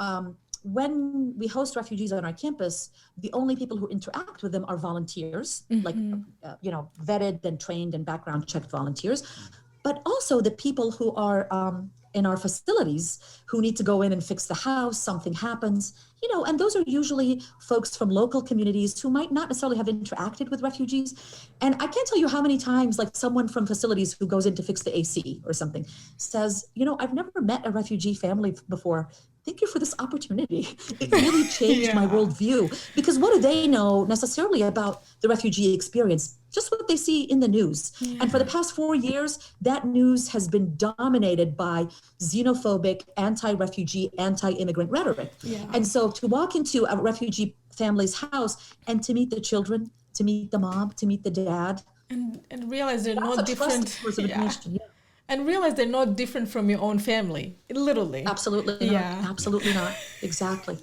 when we host refugees on our campus, the only people who interact with them are volunteers, like, vetted and trained and background checked volunteers. But also the people who are in our facilities who need to go in and fix the house, something happens, and those are usually folks from local communities who might not necessarily have interacted with refugees. And I can't tell you how many times, like someone from facilities who goes in to fix the AC or something says, I've never met a refugee family before. Thank you for this opportunity. It really changed my worldview, because what do they know necessarily about the refugee experience? just what they see in the news. And for the past 4 years, that news has been dominated by xenophobic, anti-refugee, anti-immigrant rhetoric. And so to walk into a refugee family's house and to meet the children, to meet the mom, to meet the dad, and realize they're that's not a different. trusted source of information. And realize they're not different from your own family, literally. Absolutely not. Absolutely not. Exactly.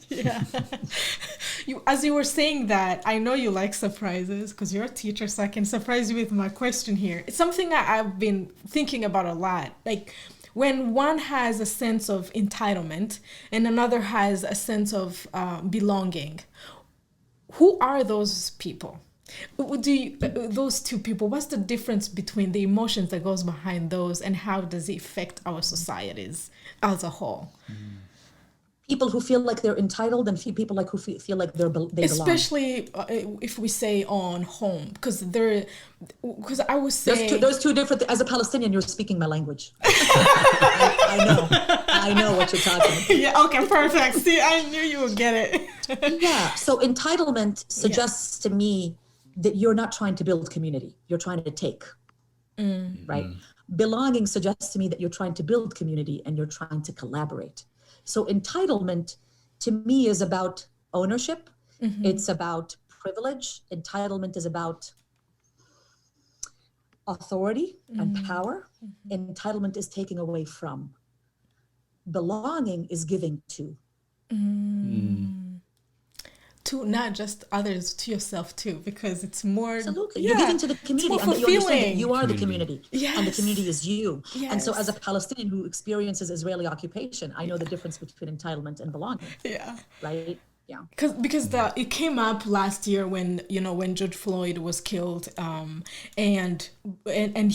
As you were saying that, I know you like surprises because you're a teacher, so I can surprise you with my question here. It's something I've been thinking about a lot. Like, when one has a sense of entitlement and another has a sense of belonging, who are those people? Those two people, what's the difference between the emotions that goes behind those, and how does it affect our societies as a whole? People who feel like they're entitled, and people like who feel like they belong. Especially if we say on home, because I would say there's two different. As a Palestinian, you're speaking my language. I know what you're talking about. Okay, perfect. See, I knew you would get it. So entitlement suggests to me that you're not trying to build community, you're trying to take, right? Belonging suggests to me that you're trying to build community and you're trying to collaborate. So entitlement to me is about ownership. It's about privilege. Entitlement is about authority and power. Entitlement is taking away from. Belonging is giving to. To not just others, to yourself too, because it's more. Absolutely. You're giving to the community, and that you understand that you are the community, and the community is you. And so as a Palestinian who experiences Israeli occupation, I know the difference between entitlement and belonging. Right? Yeah. Because it came up last year when George Floyd was killed, and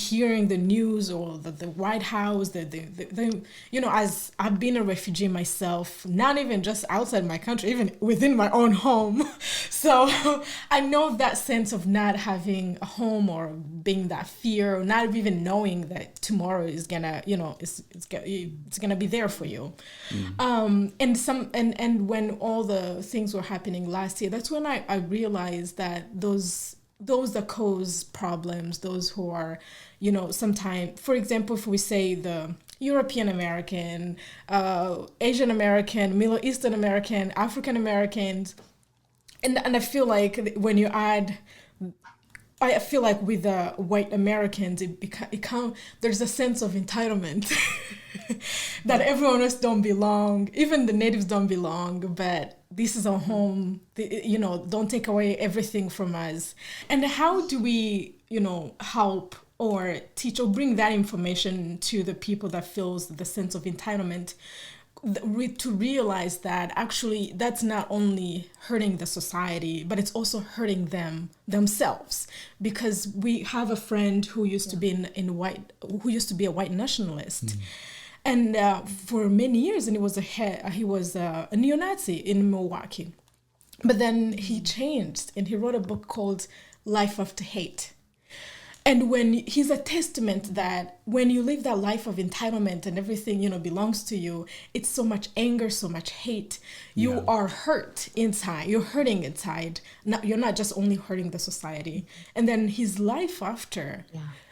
hearing the news or the White House, the as I've been a refugee myself, not even just outside my country, even within my own home, so I know that sense of not having a home, or being that fear, or not even knowing that tomorrow is gonna it's gonna be there for you, and when all the things were happening last year, that's when I realized that those that cause problems, those who are, sometimes, for example, if we say the European American, Asian American, Middle Eastern American, African Americans, and I feel like when you add, I feel like with the white Americans, there's a sense of entitlement that everyone else don't belong, even the natives don't belong, but this is our home, don't take away everything from us. And how do we, help or teach or bring that information to the people that feels the sense of entitlement, to realize that actually that's not only hurting the society, but it's also hurting themselves, because we have a friend who used to be who used to be a white nationalist, and for many years, and he was a neo-Nazi in Milwaukee, but then he changed and he wrote a book called Life After Hate. And when he's a testament that when you live that life of entitlement and everything, belongs to you, it's so much anger, so much hate. You are hurt inside. You're hurting inside. You're not just only hurting the society. And then his life after,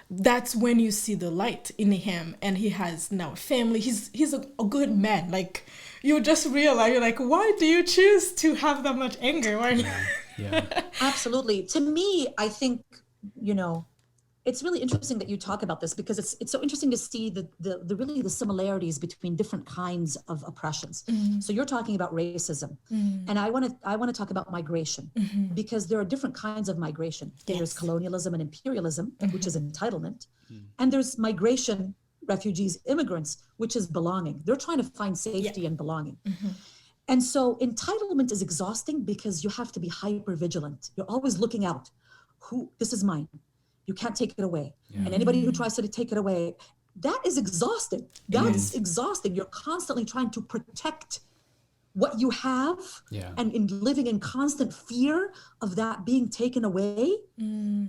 that's when you see the light in him. And he has now a family. He's a good man. Like, you just realize, you're like, why do you choose to have that much anger? Absolutely. To me, I think, it's really interesting that you talk about this, because it's so interesting to see the similarities between different kinds of oppressions. So you're talking about racism, and I want to talk about migration, because there are different kinds of migration. There's colonialism and imperialism, which is entitlement, and there's migration, refugees, immigrants, which is belonging. They're trying to find safety and belonging. And so entitlement is exhausting because you have to be hyper vigilant. You're always looking out. This is mine. You can't take it away. And anybody who tries to take it away, that is exhausting. That's exhausting. You're constantly trying to protect what you have, and living in constant fear of that being taken away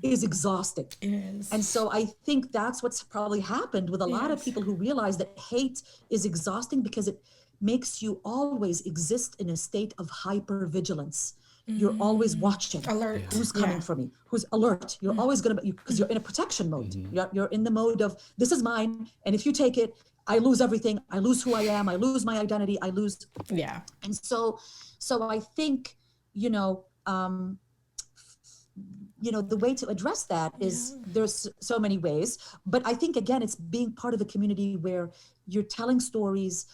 is exhausting. And so I think that's what's probably happened with a lot of people who realize that hate is exhausting, because it makes you always exist in a state of hypervigilance. You're always watching. Alert. Who's coming for me? Who's alert? You're always going to be, because you're in a protection mode. You're in the mode of, this is mine. And if you take it, I lose everything. I lose who I am. I lose my identity. I lose. Yeah. And so I think, the way to address that is there's so many ways, but I think, again, it's being part of a community where you're telling stories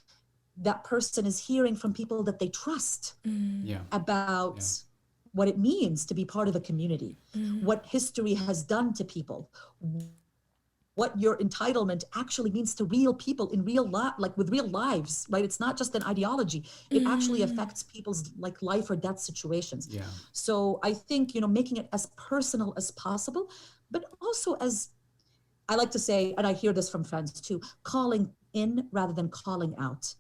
that person is hearing from people that they trust about what it means to be part of a community, what history has done to people, what your entitlement actually means to real people in real life, like with real lives, right? It's not just an ideology. It actually affects people's like life or death situations. Yeah. So I think, making it as personal as possible, but also, as I like to say, and I hear this from friends too, calling in rather than calling out.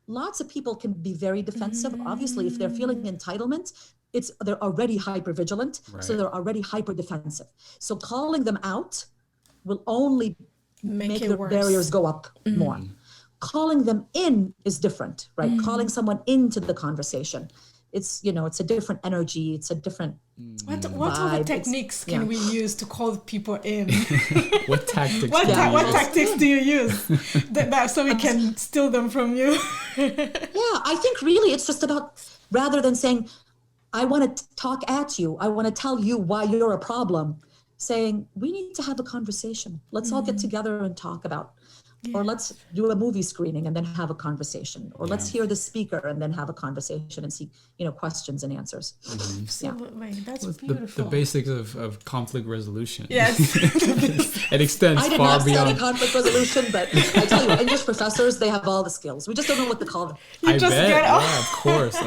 Lots of people can be very defensive. Obviously, if they're feeling entitlement, they're already hypervigilant, so they're already hyper defensive. So calling them out will only make the barriers go up more. Calling them in is different, right? Calling someone into the conversation. It's, it's a different energy. It's a different What other techniques can we use to call people in? What tactics? What tactics do you use so we can steal them from you? I think really it's just about, rather than saying, I want to talk at you, I want to tell you why you're a problem, saying, we need to have a conversation. Let's all get together and talk about, or let's do a movie screening and then have a conversation, or let's hear the speaker and then have a conversation and see, questions and answers. Absolutely. That's beautiful. The basics of conflict resolution. Yes. It extends I did far not beyond study conflict resolution, but I tell you, English professors, they have all the skills. We just don't know what to call them. I bet. Yeah, of course.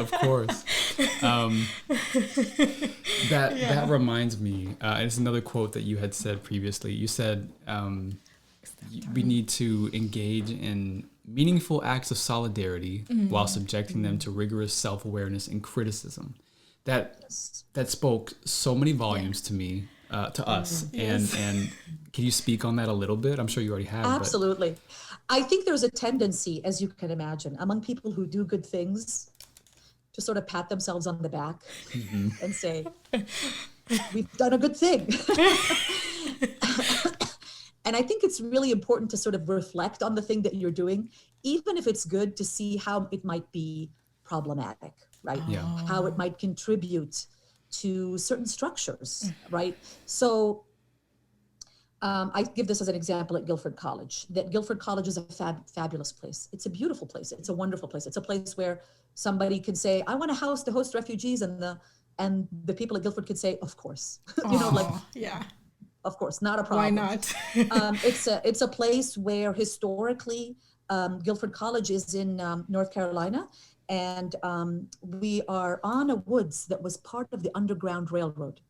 That reminds me. It's another quote that you had said previously. You said, we need to engage in meaningful acts of solidarity while subjecting them to rigorous self-awareness and criticism. That spoke so many volumes to me, to us. Yes. And can you speak on that a little bit? I'm sure you already have. Absolutely. I think there's a tendency, as you can imagine, among people who do good things to sort of pat themselves on the back and say, we've done a good thing. And I think it's really important to sort of reflect on the thing that you're doing, even if it's good, to see how it might be problematic, right? Yeah. How it might contribute to certain structures, right? So I give this as an example at Guilford College. That Guilford College is a fabulous place. It's a beautiful place. It's a wonderful place. It's a place where somebody can say, I want a house to host refugees, and the people at Guilford could say, of course. Of course, not a problem. Why not? It's a place where historically Guilford College is in North Carolina, and we are on a woods that was part of the Underground Railroad.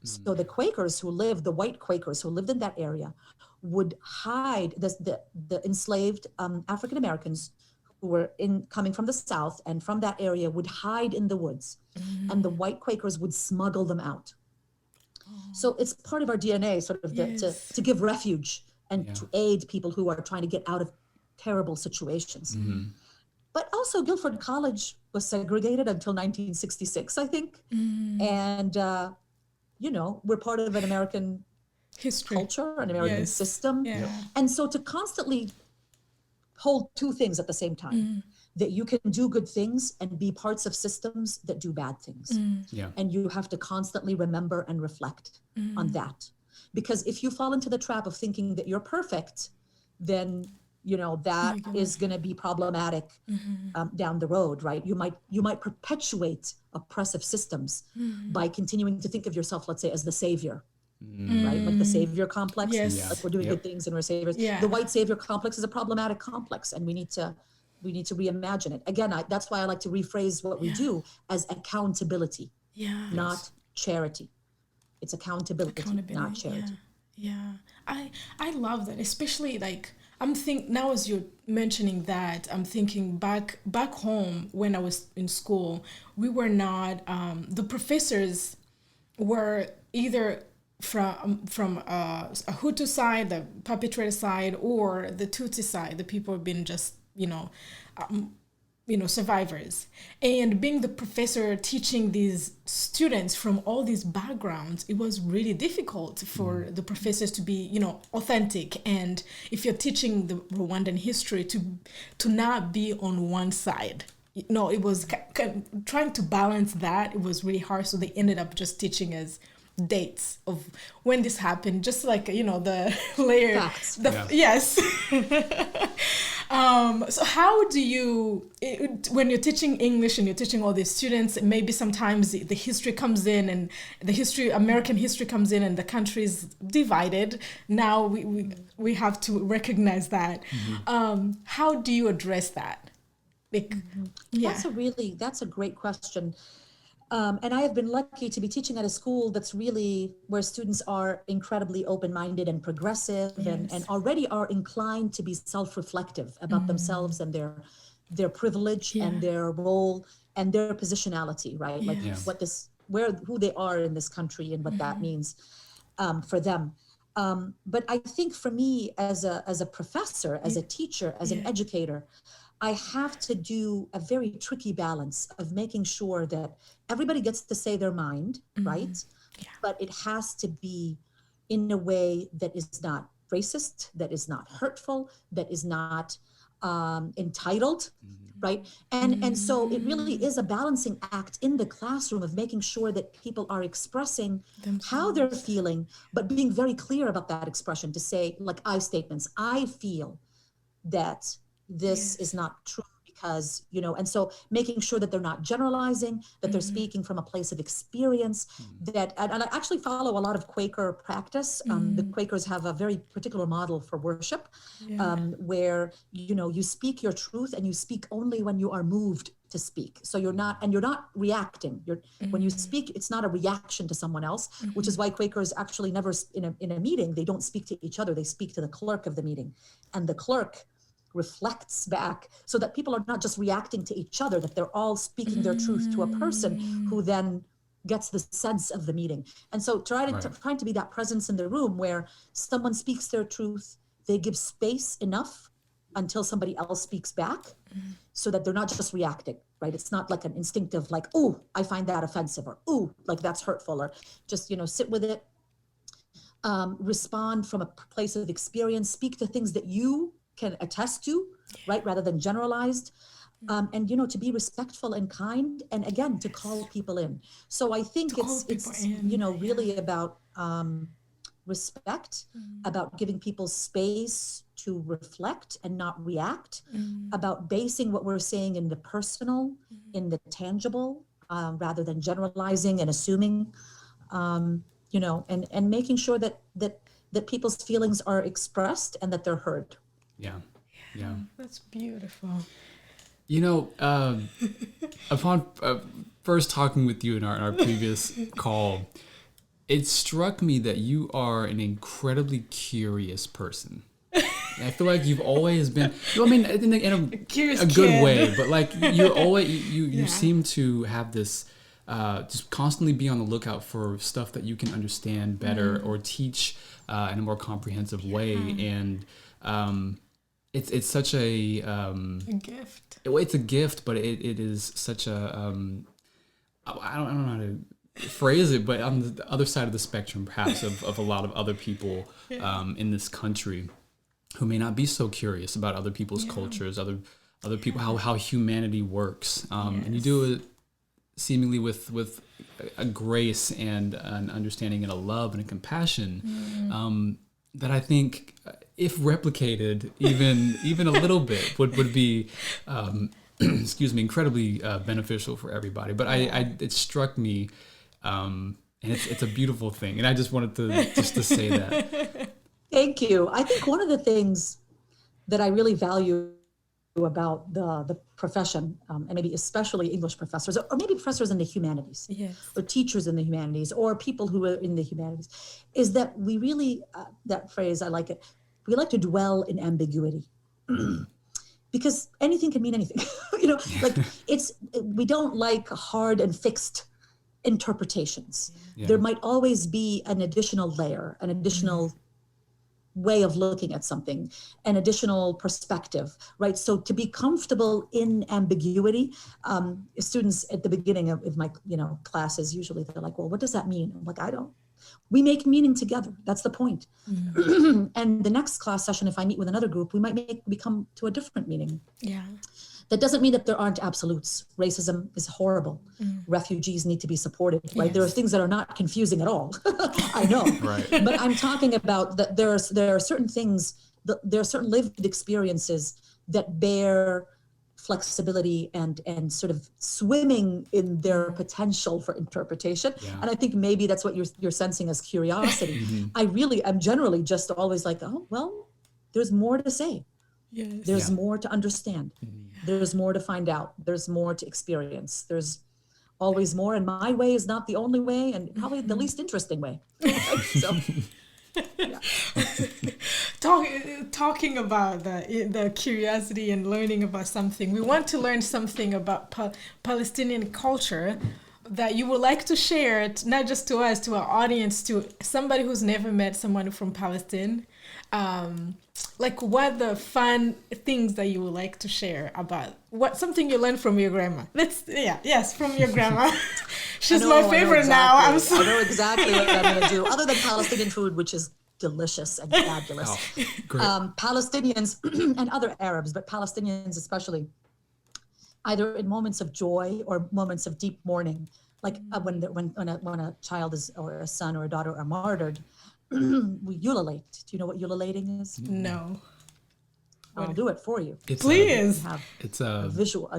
So the Quakers the white Quakers who lived in that area, would hide the enslaved African Americans who were coming from the South and from that area would hide in the woods, and the white Quakers would smuggle them out. So it's part of our DNA, sort of to give refuge and to aid people who are trying to get out of terrible situations. But also Guilford College was segregated until 1966, I think. And, we're part of an American history, culture, an American system. Yeah. And so to constantly hold two things at the same time, that you can do good things and be parts of systems that do bad things. And you have to constantly remember and reflect on that. Because if you fall into the trap of thinking that you're perfect, then, that is going to be problematic down the road, right? You might perpetuate oppressive systems by continuing to think of yourself, let's say, as the savior. Right? Like the savior complex. Yes. Like we're doing good things and we're saviors. Yeah. The white savior complex is a problematic complex, and we need to reimagine it. Again, that's why I like to rephrase what we do as accountability, not charity. It's accountability, not charity. Yeah. I love that, especially like now as you're mentioning that, I'm thinking back home when I was in school, we were not, the professors were either from a Hutu side, the perpetrator side, or the Tutsi side, the people have been just, survivors, and being the professor teaching these students from all these backgrounds, it was really difficult for the professors to be authentic, and if you're teaching the Rwandan history, to not be on one side. It was trying to balance that. It was really hard, so they ended up just teaching us dates of when this happened, just like the layer. Facts. Yes. So how do you, when you're teaching English and you're teaching all these students, maybe sometimes the history comes in, and American history comes in, and the country is divided. Now we have to recognize that. How do you address that? That's a great question. And I have been lucky to be teaching at a school that's really where students are incredibly open-minded and progressive, and already are inclined to be self-reflective about themselves and their privilege and their role and their positionality, right? Like who they are in this country and what that means for them. But I think for me as a professor, as a teacher, as an educator, I have to do a very tricky balance of making sure that everybody gets to say their mind, right? Yeah. But it has to be in a way that is not racist, that is not hurtful, that is not entitled, right? And so it really is a balancing act in the classroom of making sure that people are expressing how they're feeling, but being very clear about that expression, to say, like, I statements, I feel that this is not true because, and so making sure that they're not generalizing, that they're speaking from a place of experience, and I actually follow a lot of Quaker practice. The Quakers have a very particular model for worship, where, you speak your truth, and you speak only when you are moved to speak. So you're not reacting. When you speak, it's not a reaction to someone else, which is why Quakers actually never, in a meeting, they don't speak to each other. They speak to the clerk of the meeting, and the clerk reflects back, so that people are not just reacting to each other, that they're all speaking their truth to a person who then gets the sense of the meeting. And so trying to be that presence in the room where someone speaks their truth, they give space enough until somebody else speaks back, so that they're not just reacting, right? It's not like an instinctive, like, oh, I find that offensive, or oh, like that's hurtful, or just, sit with it, respond from a place of experience, speak to things that you can attest to, right, rather than generalized, and to be respectful and kind, and again, to call people in. So I think it's really about respect, about giving people space to reflect and not react, about basing what we're saying in the personal, in the tangible, rather than generalizing and assuming, and making sure that people's feelings are expressed and that they're heard. Yeah. That's beautiful. Upon first talking with you in our previous call, it struck me that you are an incredibly curious person. I feel like you've always been, in a good way, but like you're always, you seem to have this, just constantly be on the lookout for stuff that you can understand better or teach in a more comprehensive way. And it's such a gift. It's a gift, but it is such a I don't know how to phrase it, but on the other side of the spectrum, perhaps, of a lot of other people in this country who may not be so curious about other people's cultures, other people, how humanity works, and you do it seemingly with a grace and an understanding and a love and a compassion that I think, if replicated even a little bit, would be incredibly beneficial for everybody. But it struck me, and it's a beautiful thing, and I just wanted to say that. Thank you. I think one of the things that I really value about the profession, and maybe especially English professors, or maybe professors in the humanities, or teachers in the humanities, or people who are in the humanities, is that we really, that phrase, I like it, we like to dwell in ambiguity. Because anything can mean anything. Like we don't like hard and fixed interpretations. There might always be an additional layer, an additional way of looking at something, an additional perspective, right? So to be comfortable in ambiguity, students at the beginning of my, classes, usually they're like, well, what does that mean? I'm like, I don't. We make meaning together. That's the point. And the next class session, if I meet with another group, we might come to a different meaning. Yeah. That doesn't mean that there aren't absolutes. Racism is horrible. Refugees need to be supported, right? Yes. There are things that are not confusing at all. I know. Right. But I'm talking about that there are certain things, there are certain lived experiences that bear flexibility and sort of swimming in their potential for interpretation. Yeah. And I think maybe that's what you're sensing as curiosity. I'm generally just always like, oh, well, there's more to say. Yes. There's more to understand. There's more to find out. There's more to experience. There's always more. And my way is not the only way, and probably the least interesting way. So, yeah. Talking about the curiosity and learning about something, we want to learn something about Palestinian culture that you would like to share it, not just to us, to our audience, to somebody who's never met someone from Palestine. Like what the fun things that you would like to share about something you learned from your grandma. From your grandma. She's my favorite now. I know exactly what I'm going to do. Other than Palestinian food, which is delicious and fabulous. Oh, great. Palestinians and other Arabs, but Palestinians especially, either in moments of joy or moments of deep mourning, like when a child is, or a son or a daughter are martyred, we ululate. Do you know what ululating is? No. I'll do it for you. Please. It's a visual.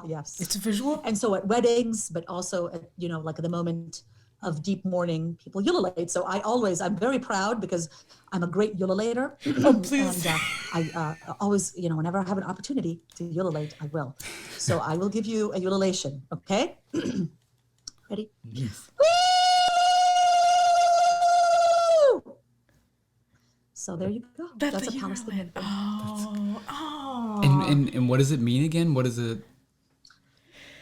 Yes. It's a visual. And so at weddings, but also at, like at the moment of deep mourning, people ululate. So I'm very proud because I'm a great ululator. Oh, please. And I always, whenever I have an opportunity to ululate, I will. So I will give you a ululation. Okay. Ready? Yes. So there you go. That's a Palestinian thing. Oh. And what does it mean again? What is it?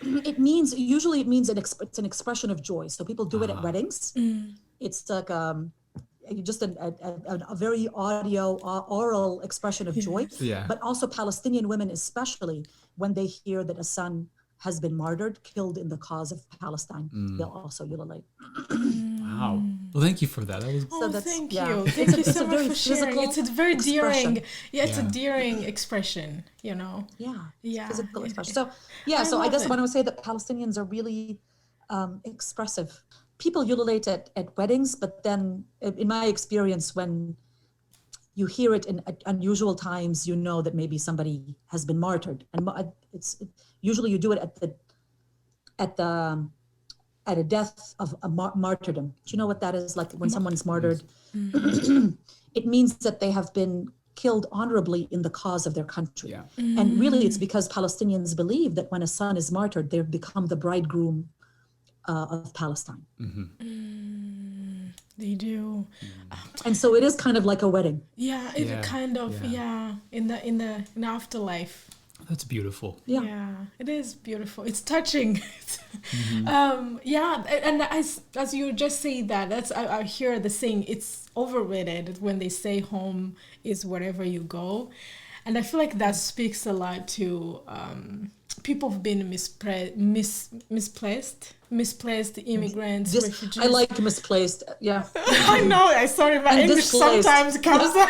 Usually it means it's an expression of joy. So people do it at weddings. It's like just a very oral expression of joy. Yeah. But also Palestinian women, especially when they hear that a son has been martyred, killed in the cause of Palestine, they'll also ululate. Wow. Well, thank you for that. That was. Thank you. Thank you so much for sharing. It's a very expression. daring. Yeah, it's a daring expression. Yeah. Yeah. Physical expression. So I guess when I would say that Palestinians are really expressive. People ululate at weddings, but then in my experience, when you hear it in unusual times, you know that maybe somebody has been martyred, and usually you do it at a death of a martyrdom. Do you know what that is? Like when someone's martyred, it means that they have been killed honorably in the cause of their country. Yeah. And really it's because Palestinians believe that when a son is martyred, they've become the bridegroom of Palestine. They do. And so it is kind of like a wedding. Yeah, in the afterlife. That's beautiful. Yeah, it is beautiful. It's touching. And as you just say that, I hear the saying, it's overrated when they say home is wherever you go. And I feel like that speaks a lot to people who've been misplaced immigrants, refugees. I like misplaced, yeah. I know, sorry, my English sometimes comes out.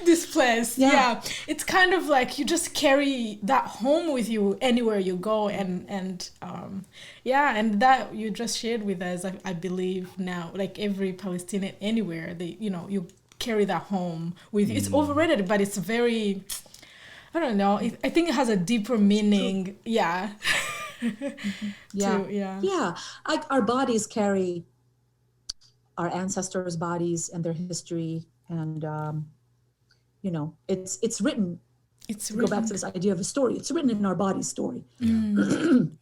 Displaced, yeah. It's kind of like you just carry that home with you anywhere you go, and that you just shared with us. I believe now, like every Palestinian anywhere, you carry that home with you. It's overrated, but it's very, I don't know. I think it has a deeper meaning. True. Yeah. Our bodies carry our ancestors' bodies and their history, and it's written. Go back to this idea of a story. It's written in our body's story. And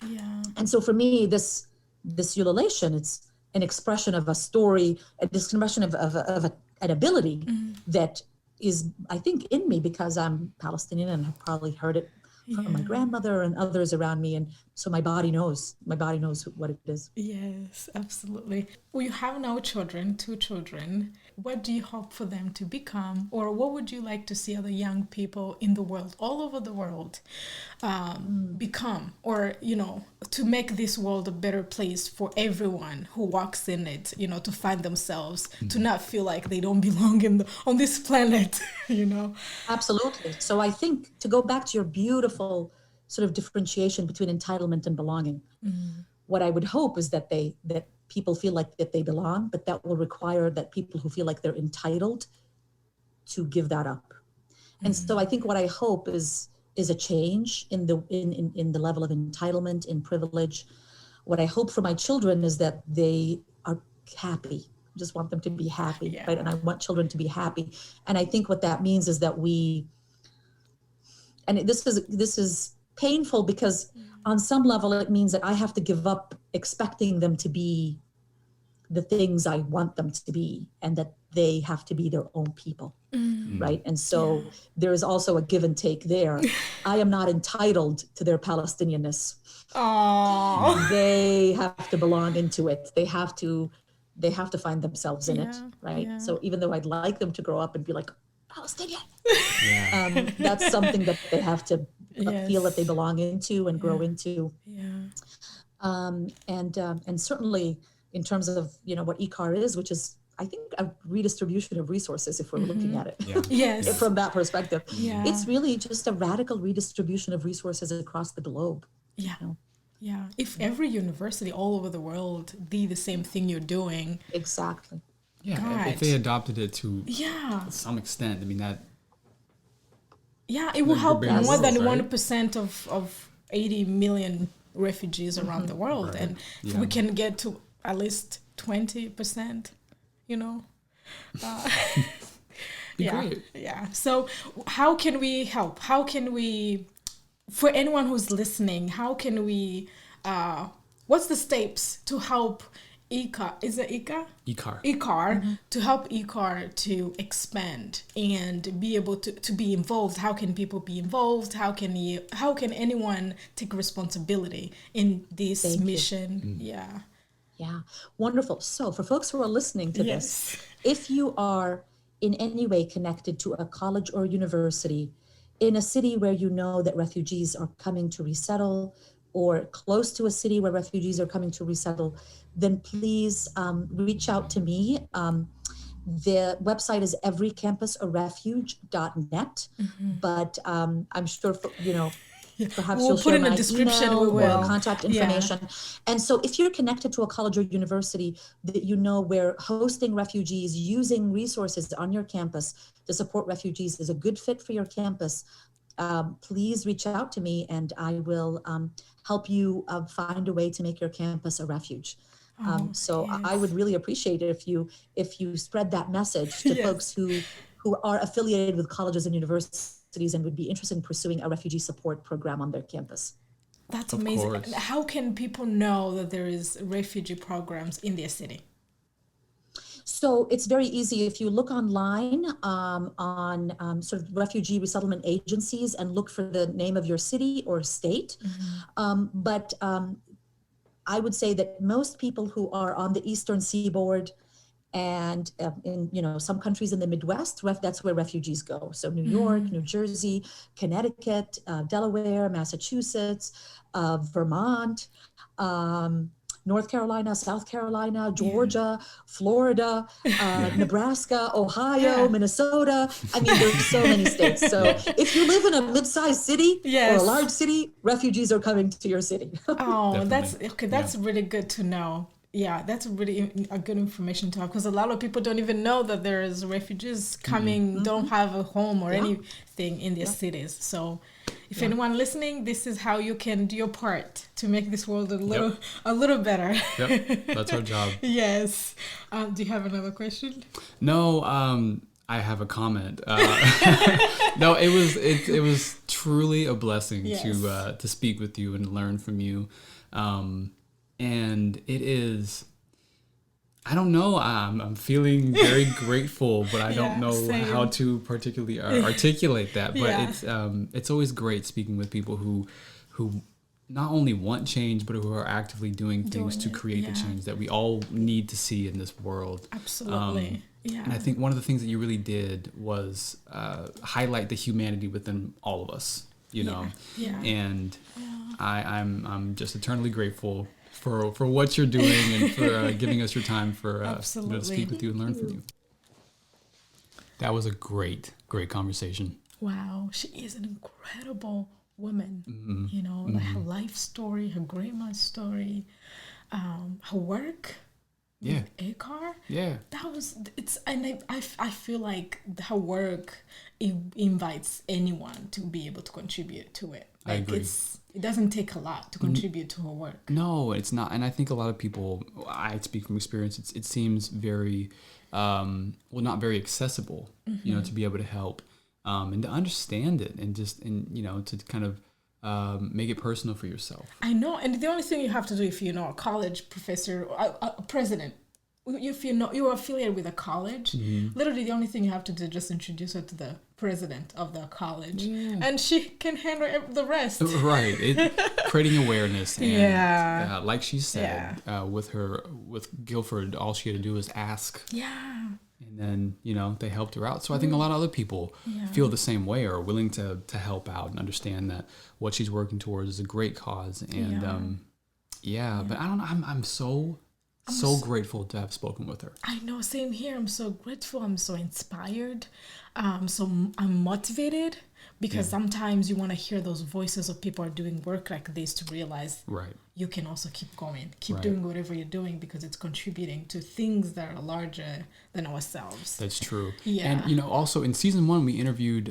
so for me, this ululation, it's an expression of a story, an expression of an ability that is, I think, in me because I'm Palestinian and I've probably heard it from my grandmother and others around me, and so my body knows what it is. Yes, absolutely. Well, you have now two children. what do you hope for them to become, or what would you like to see other young people in the world, all over the world, become, or, you know, to make this world a better place for everyone who walks in it, you know, to find themselves, to not feel like they don't belong on this planet, you know? Absolutely. So I think, to go back to your beautiful sort of differentiation between entitlement and belonging, what I would hope is that people feel like that they belong, but that will require that people who feel like they're entitled to give that up. And so I think what I hope is a change in the level of entitlement, in privilege. What I hope for my children is that they are happy. I just want them to be happy, right? And I want children to be happy. And I think what that means is that this is painful, because on some level it means that I have to give up expecting them to be the things I want them to be, and that they have to be their own people, right? And so there is also a give and take there. I am not entitled to their Palestinianness. They have to belong into it. They have to find themselves in it, right? So even though I'd like them to grow up and be like, Palestinian, that's something that they have to feel that they belong into and grow into. And certainly in terms of, you know, what ICAR is, which is, I think, a redistribution of resources, if we're looking at it from that perspective. It's really just a radical redistribution of resources across the globe. You know? If every university all over the world did the same thing you're doing. Exactly. If they adopted it to some extent, I mean, that... it will help more than right? 1% of 80 million refugees around the world. And if we can get to at least 20%, you know. Great. So how can we help? How can we, for anyone who's listening, how can we, what's the steps to help ICAR, is it ICAR? ICAR, to help ICAR to expand and be able to be involved? How can people be involved? How can anyone take responsibility in this mission? Yeah, wonderful. So for folks who are listening to this, if you are in any way connected to a college or university in a city where you know that refugees are coming to resettle, or close to a city where refugees are coming to resettle, then please reach out to me. The website is everycampusarefuge.net, but I'm sure, perhaps we'll you'll put share in the my description, email we will. or contact information. And so if you're connected to a college or university that you know where hosting refugees, using resources on your campus to support refugees is a good fit for your campus, please reach out to me and I will help you find a way to make your campus a refuge. I would really appreciate it if you spread that message to folks who are affiliated with colleges and universities and would be interested in pursuing a refugee support program on their campus. That's amazing. How can people know that there is refugee programs in their city? So it's very easy. If you look online on sort of refugee resettlement agencies and look for the name of your city or state. But I would say that most people who are on the Eastern Seaboard and in some countries in the Midwest, that's where refugees go. So New York, New Jersey, Connecticut, Delaware, Massachusetts, Vermont, North Carolina, South Carolina, Georgia, Florida, Nebraska, Ohio, Minnesota. I mean, there's so many states. So if you live in a mid-sized city or a large city, refugees are coming to your city. That's okay. That's really good to know. Yeah, that's really a good information to have, because a lot of people don't even know that there's refugees coming, don't have a home or anything in their cities. So if anyone listening, this is how you can do your part to make this world a little better. That's our job. Yes. Do you have another question? No, I have a comment. No, it was truly a blessing to speak with you and learn from you. And it is, I don't know, I'm feeling very grateful, but I don't know how to particularly articulate that. But it's always great speaking with people who not only want change, but who are actively doing things to create the change that we all need to see in this world. Absolutely. Yeah. And I think one of the things that you really did was highlight the humanity within all of us, you know. Yeah. And I'm just eternally grateful for what you're doing and for giving us your time for to speak with you and learn from you. That was a great conversation. Wow, she is an incredible woman. You know, like her life story, her grandma's story, her work. Yeah. ACAR. Yeah. I feel like her work invites anyone to be able to contribute to it. I agree. It doesn't take a lot to contribute to her work. No, it's not. And I think a lot of people, I speak from experience, it seems very, not very accessible, you know, to be able to help and to understand it and you know, to kind of make it personal for yourself. I know. And the only thing you have to do if you're a college professor, a president, if you're affiliated with a college, literally the only thing you have to do is just introduce her to the president of the college, and she can handle the rest. Right, creating awareness, and like she said, with Guilford, all she had to do was ask. Yeah. And then, you know, they helped her out. So I think a lot of other people feel the same way, or are willing to help out and understand that what she's working towards is a great cause. And but I don't know. I'm so grateful to have spoken with her. I know, same here. I'm so grateful. I'm so inspired. I'm motivated, because sometimes you want to hear those voices of people are doing work like this to realize you can also keep going, keep doing whatever you're doing, because it's contributing to things that are larger than ourselves. That's true. Yeah. And, you know, also in season 1, we interviewed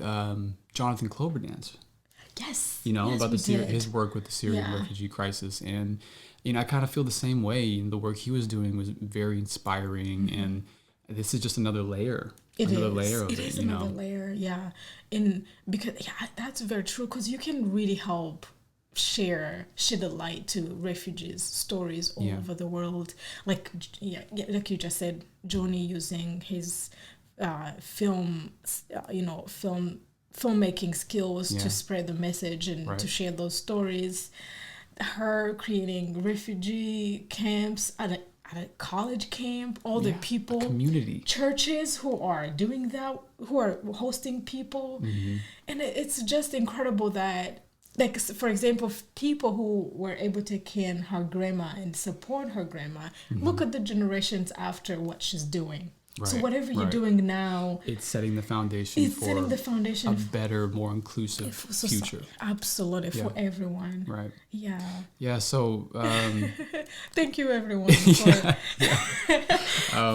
Jonathan Cloberdance. Yes. You know, about his work with the Syrian refugee crisis. And, you know, I kind of feel the same way. And the work he was doing was very inspiring. And this is just another layer. Layer of it. It is another layer, yeah. And because that's very true, because you can really help share the light to refugees' stories all over the world. Like like you just said, Johnny using his filmmaking skills to spread the message and to share those stories. Her creating refugee camps at a college camp, all the people, community, churches who are doing that, who are hosting people. And it's just incredible that, like, for example, people who were able to can her grandma and support her grandma, look at the generations after what she's doing. So whatever you're doing now, it's setting the foundation for a better, more inclusive future. Absolutely, for everyone. Right. Yeah. Yeah. So thank you, everyone,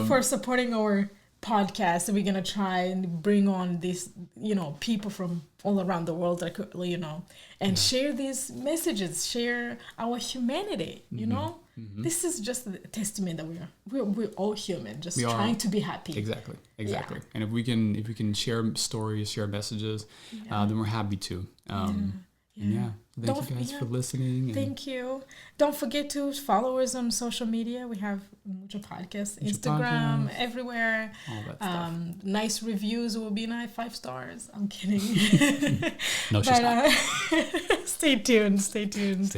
for supporting our podcast. And we're gonna try and bring on these, you know, people from all around the world, like, you know, and share these messages, share our humanity. You know. This is just a testament that we're all human, just trying to be happy. Exactly. And if we can share stories, share messages, then we're happy to. Thank you guys for listening. Thank you. Don't forget to follow us on social media. We have Umuco Podcast, Instagram, everywhere. All that stuff. Nice reviews will be nice, 5 stars. I'm kidding. No, she's not. Stay tuned. Stay tuned.